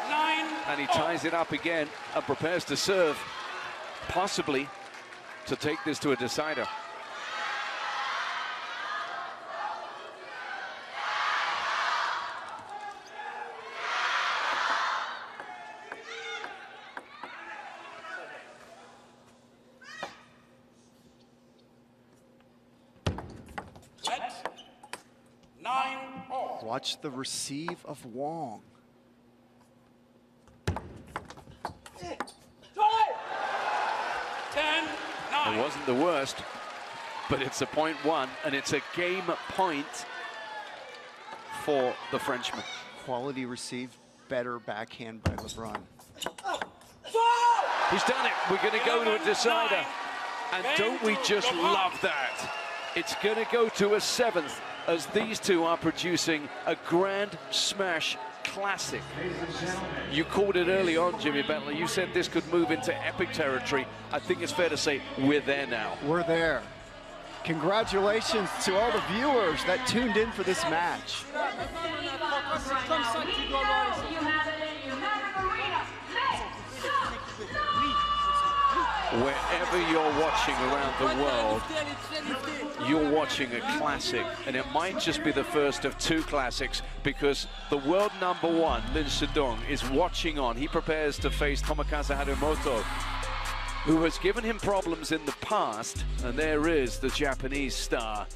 Speaker 4: 9.
Speaker 1: And he ties it up again and prepares to serve, possibly to take this to a decider.
Speaker 4: Let 9-all.
Speaker 5: Watch the receive of Wang.
Speaker 4: 10-9.
Speaker 1: It wasn't the worst, but it's a point one, and it's a game point for the Frenchman.
Speaker 5: Quality receive, better backhand by LeBron.
Speaker 1: He's done it. We're going to go to a decider. And don't we just love that? It's going to go to a seventh as these two are producing a grand smash classic. You called it early on, Jimmy Bentley. You said this could move into epic territory. I think it's fair to say we're there now.
Speaker 5: We're there. Congratulations to all the viewers that tuned in for this match.
Speaker 1: Wherever you're watching around the world, you're watching a classic, and it might just be the first of two classics because the world number one, Lin Shidong, is watching on. He prepares to face Tomokazu Harimoto, who has given him problems in the past, and there is the Japanese star.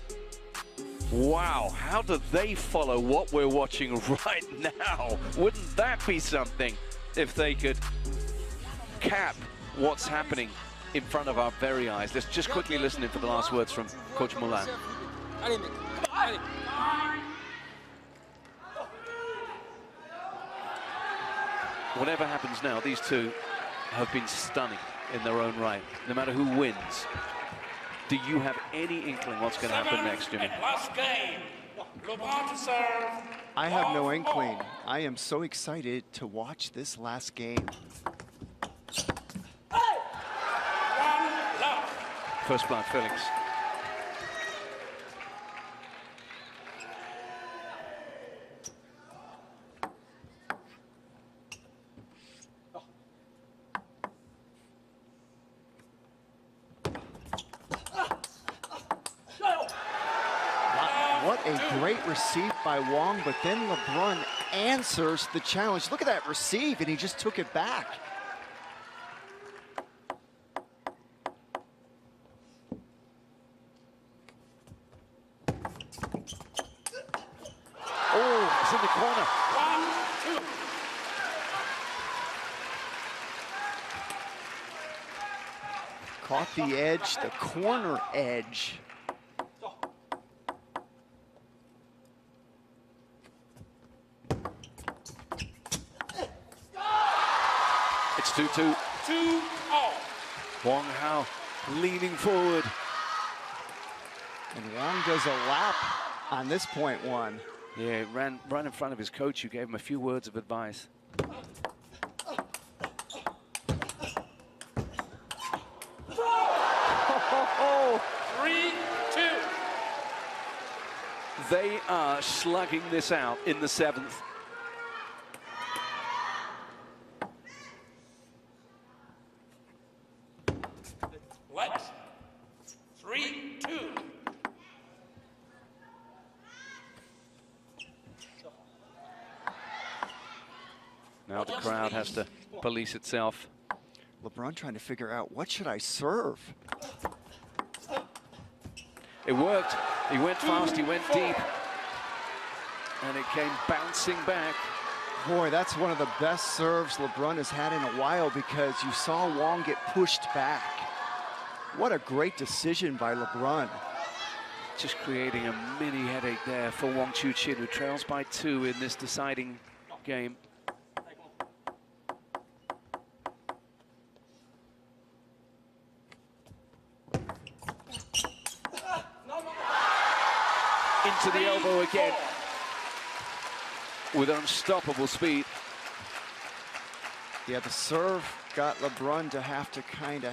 Speaker 1: Wow, how do they follow what we're watching right now? Wouldn't that be something if they could cap what's happening in front of our very eyes? Let's just quickly listen in for the last words from Coach Moulin. Whatever happens now, these two have been stunning in their own right, no matter who wins. Do you have any inkling what's going to happen next, Jimmy?
Speaker 4: Last game. LeBron to serve.
Speaker 5: I have no inkling. I am so excited to watch this last game.
Speaker 1: First blood, Felix.
Speaker 5: What a great receive by Wang, but then LeBron answers the challenge. Look at that receive, and he just took it back.
Speaker 1: Oh, it's in the corner.
Speaker 4: 1-2.
Speaker 5: Caught the edge, the corner edge.
Speaker 1: It's 2-2.
Speaker 4: 2-all.
Speaker 1: Wang Hao leaning forward.
Speaker 5: And Wang does a lap on this point one.
Speaker 1: Yeah, ran right in front of his coach, who gave him a few words of advice.
Speaker 5: Oh,
Speaker 4: 3-2.
Speaker 1: They are slugging this out in the seventh.
Speaker 4: Let's 3-2.
Speaker 1: Now the crowd has to police itself.
Speaker 5: LeBron trying to figure out, what should I serve?
Speaker 1: It worked. He went fast, he went deep. And it came bouncing back.
Speaker 5: Boy, that's one of the best serves LeBron has had in a while, because you saw Wang get pushed back. What a great decision by LeBron.
Speaker 1: Just creating a mini headache there for Wang Chuqin, who trails by 2 in this deciding game. Into the elbow again with unstoppable speed.
Speaker 5: Yeah, the serve got LeBron to have to kind of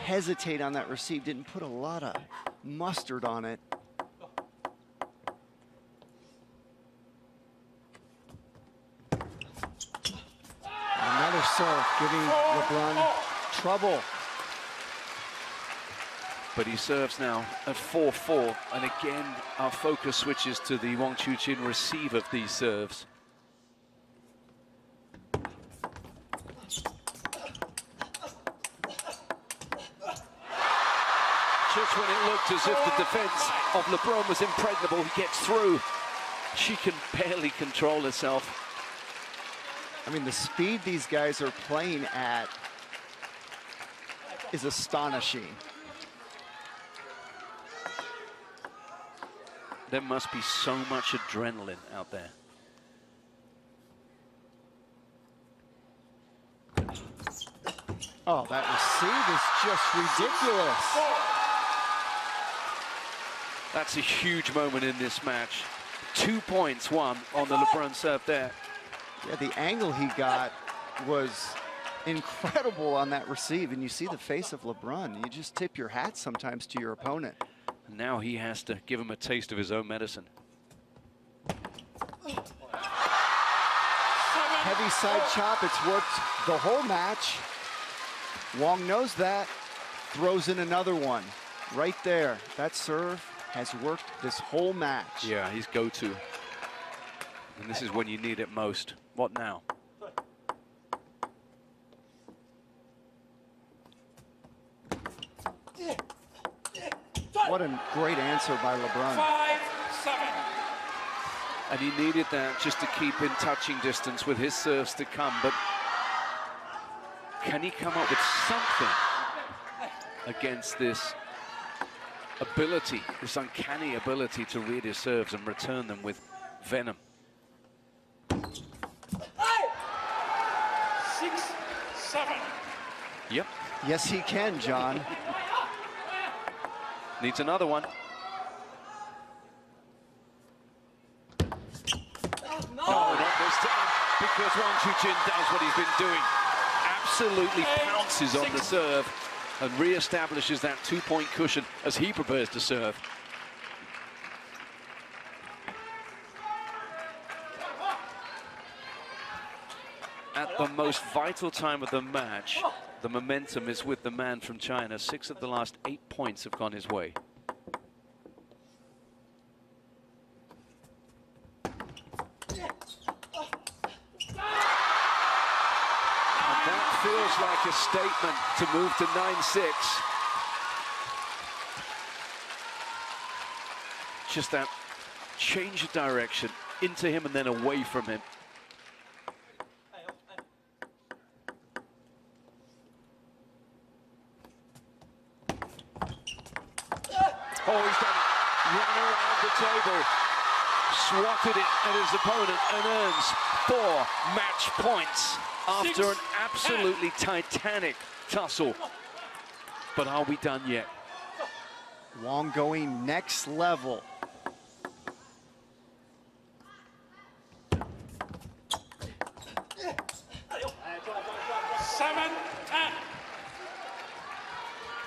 Speaker 5: hesitate on that receive. Didn't put a lot of mustard on it. Another serve giving LeBron trouble.
Speaker 1: But he serves now at 4-4, and again our focus switches to the Wang Chuqin receive of these serves. Just when it looked as if the defense of LeBron was impregnable, he gets through. She can barely control herself.
Speaker 5: I mean, the speed these guys are playing at is astonishing.
Speaker 1: There must be so much adrenaline out there.
Speaker 5: Oh, that receive is just ridiculous.
Speaker 1: That's a huge moment in this match. 2 points won on the LeBrun serve there.
Speaker 5: Yeah, the angle he got was incredible on that receive, and you see the face of LeBrun. You just tip your hat sometimes to your opponent.
Speaker 1: And now he has to give him a taste of his own medicine.
Speaker 5: Heavy side chop, it's worked the whole match. Wong knows that, throws in another one right there. That serve has worked this whole match.
Speaker 1: Yeah, he's go-to. And this is when you need it most. What now?
Speaker 5: What a great answer by LeBrun.
Speaker 4: 5-7.
Speaker 1: And he needed that just to keep in touching distance with his serves to come. But can he come up with something against this ability, this uncanny ability to read his serves and return them with venom?
Speaker 4: 6-7.
Speaker 1: Yep.
Speaker 5: Yes, he can, John.
Speaker 1: Needs another one. Oh, not this time, because Wang Chuqin does what he's been doing. Absolutely pounces on the serve and re-establishes that 2-point cushion as he prepares to serve. At the most vital time of the match, the momentum is with the man from China. 6 of the last 8 points have gone his way. Feels like a statement to move to 9-6. Just that change of direction into him and then away from him. Oh, he's done it. Run around the table, swatted it at his opponent and earns 4 match points after an absolutely titanic tussle. But are we done yet?
Speaker 5: Wong going next level.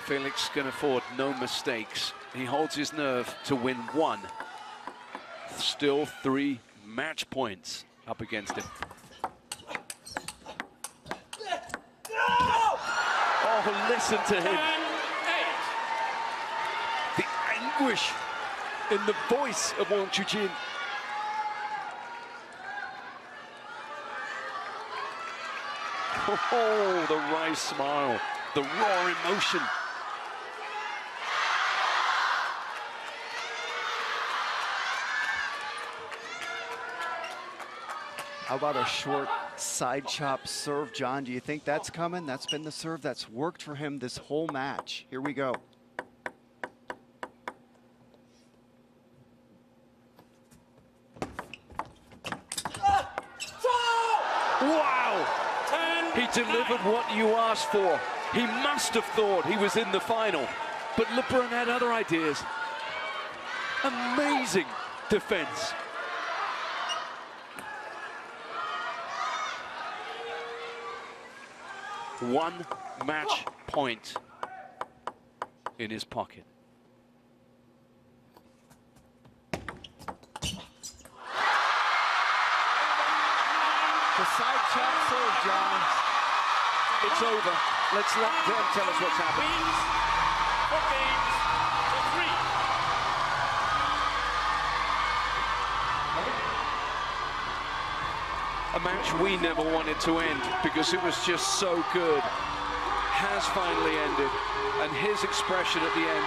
Speaker 1: Felix can afford no mistakes. He holds his nerve to win 1. Still 3 match points up against him. Oh, listen to him. The anguish in the voice of Wang Chuqin. Oh, the wry smile, the raw emotion.
Speaker 5: How about a short side chop serve, John? Do you think that's coming? That's been the serve that's worked for him this whole match. Here we go.
Speaker 1: Wow! He delivered what you asked for. He must have thought he was in the final. But LeBrun had other ideas. Amazing defense. One match point in his pocket.
Speaker 5: The side chop serve, John.
Speaker 1: It's over. Let's let them tell us what's happened. A match we never wanted to end because it was just so good. Has finally ended, and his expression at the end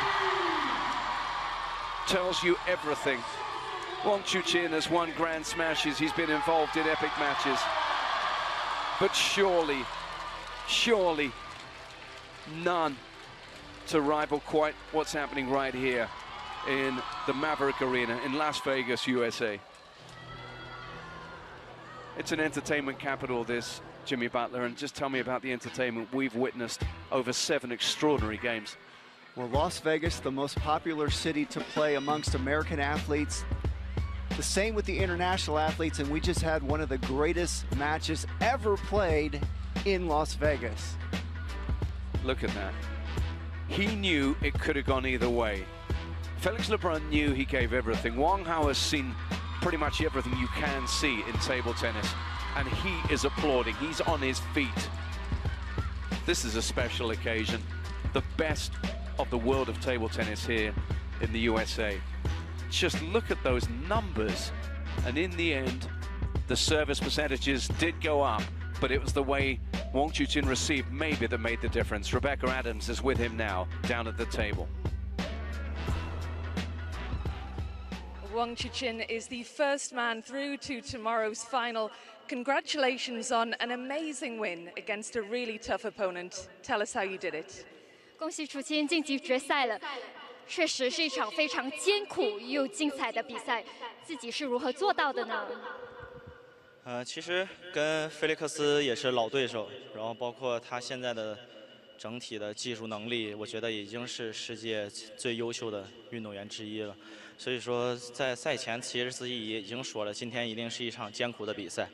Speaker 1: tells you everything. Wang Wcq has won Grand Smashes. He's been involved in epic matches. But surely, surely, none to rival quite what's happening right here in the Maverick Arena in Las Vegas, USA. It's an entertainment capital, this, Jimmy Butler, and just tell me about the entertainment we've witnessed over 7 extraordinary games.
Speaker 5: Well, Las Vegas, the most popular city to play amongst American athletes. The same with the international athletes, and we just had one of the greatest matches ever played in Las Vegas.
Speaker 1: Look at that. He knew it could have gone either way. Felix Lebrun knew he gave everything. Wang Hao has seen pretty much everything you can see in table tennis, and he is applauding. He's on his feet. This is a special occasion. The best of the world of table tennis here in the USA. Just look at those numbers. And in the end, the service percentages did go up, but it was the way Wang Wcq received maybe that made the difference. Rebecca Adams is with him now, down at the table.
Speaker 7: Wang Wcq is the first man through to tomorrow's final. Congratulations on an amazing win against a really tough opponent. Tell us how you did it.
Speaker 9: 恭喜楚钦晋级决赛了，确实是一场非常艰苦又精彩的比赛。自己是如何做到的呢？
Speaker 10: 其实跟菲利克斯也是老对手，然后包括他现在的整体的技术能力，我觉得已经是世界最优秀的运动员之一了。所以说，在赛前其实自己也已经说了，今天一定是一场艰苦的比赛。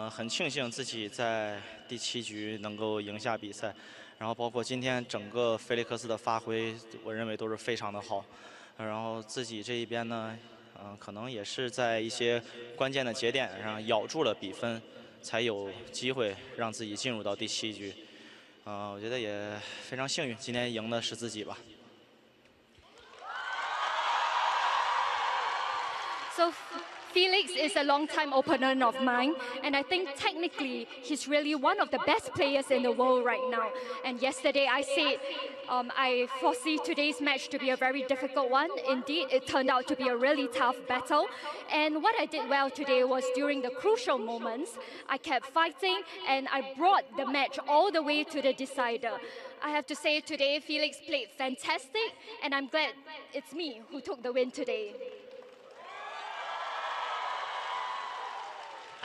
Speaker 10: 很庆幸自己在第7局能够赢下比赛。 然后包括今天整个菲利克斯的发挥，我认为都是非常的好。然后自己这一边呢，可能也是在一些关键的节点上咬住了比分，才有机会让自己进入到第7局。我觉得也非常幸运，今天赢的是自己吧。
Speaker 9: So Felix is a long-time opponent of mine, and I think technically he's really one of the best players in the world right now. And yesterday I said I foresee today's match to be a very difficult one. Indeed, it turned out to be a really tough battle. And what I did well today was during the crucial moments, I kept fighting and I brought the match all the way to the decider. I have to say today Felix played fantastic, and I'm glad it's me who took the win today.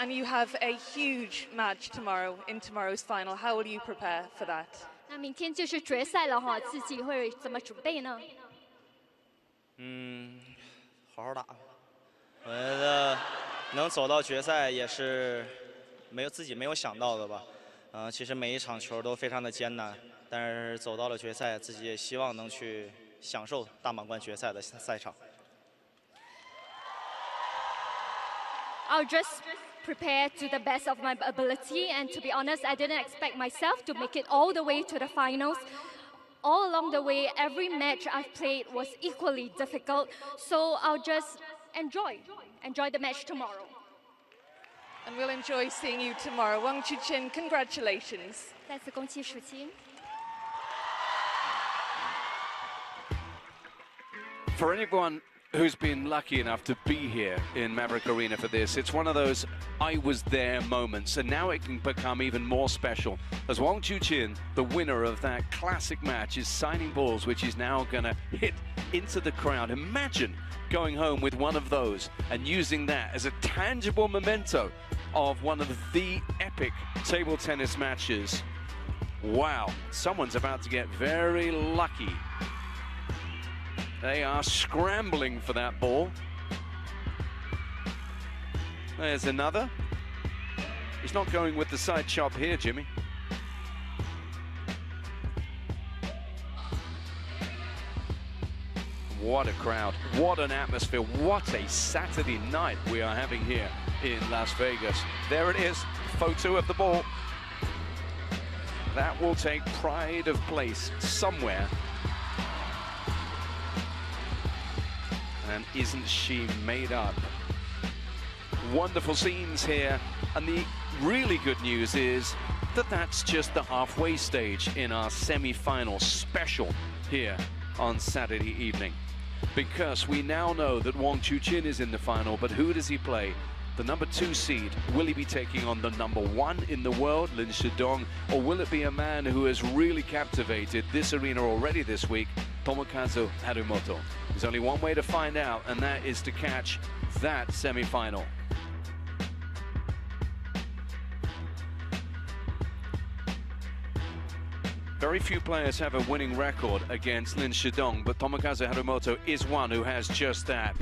Speaker 7: And you have a huge match tomorrow in tomorrow's final. How will you prepare for that?
Speaker 9: 那明天就是决赛了哈，自己会怎么准备呢？
Speaker 10: 好好打。我觉得能走到决赛也是自己没有想到的吧。其实每一场球都非常的艰难，但是走到了决赛，自己也希望能去享受大满贯决赛的赛场。
Speaker 9: I'll just prepare to the best of my ability, and to be honest, I didn't expect myself to make it all the way to the finals. All along the way, every match I've played was equally difficult, so I'll just enjoy the match tomorrow.
Speaker 7: And we'll enjoy seeing you tomorrow. Wang Wcq, congratulations.
Speaker 9: 再次恭喜楚钦。
Speaker 1: For anyone who's been lucky enough to be here in Maverick Arena for this, it's one of those I was there moments, and now it can become even more special as Wang Wcq, the winner of that classic match, is signing balls which he's now gonna hit into the crowd. Imagine going home with one of those and using that as a tangible memento of one of the epic table tennis matches. Wow, someone's about to get very lucky. They are scrambling for that ball. There's another. He's not going with the side chop here, Jimmy. What a crowd, what an atmosphere, what a Saturday night we are having here in Las Vegas. There it is, photo of the ball. That will take pride of place somewhere. And isn't she made up? Wonderful scenes here, and the really good news is that that's just the halfway stage in our semi-final special here on Saturday evening. because we now know that Wang Chuqin is in the final, but who does he play? The number 2 seed, will he be taking on the number 1 in the world, Lin Shidong, or will it be a man who has really captivated this arena already this week, Tomokazu Harumoto? There's only one way to find out, and that is to catch that semi-final. Very few players have a winning record against Lin Shidong, but Tomokazu Harumoto is one who has just that.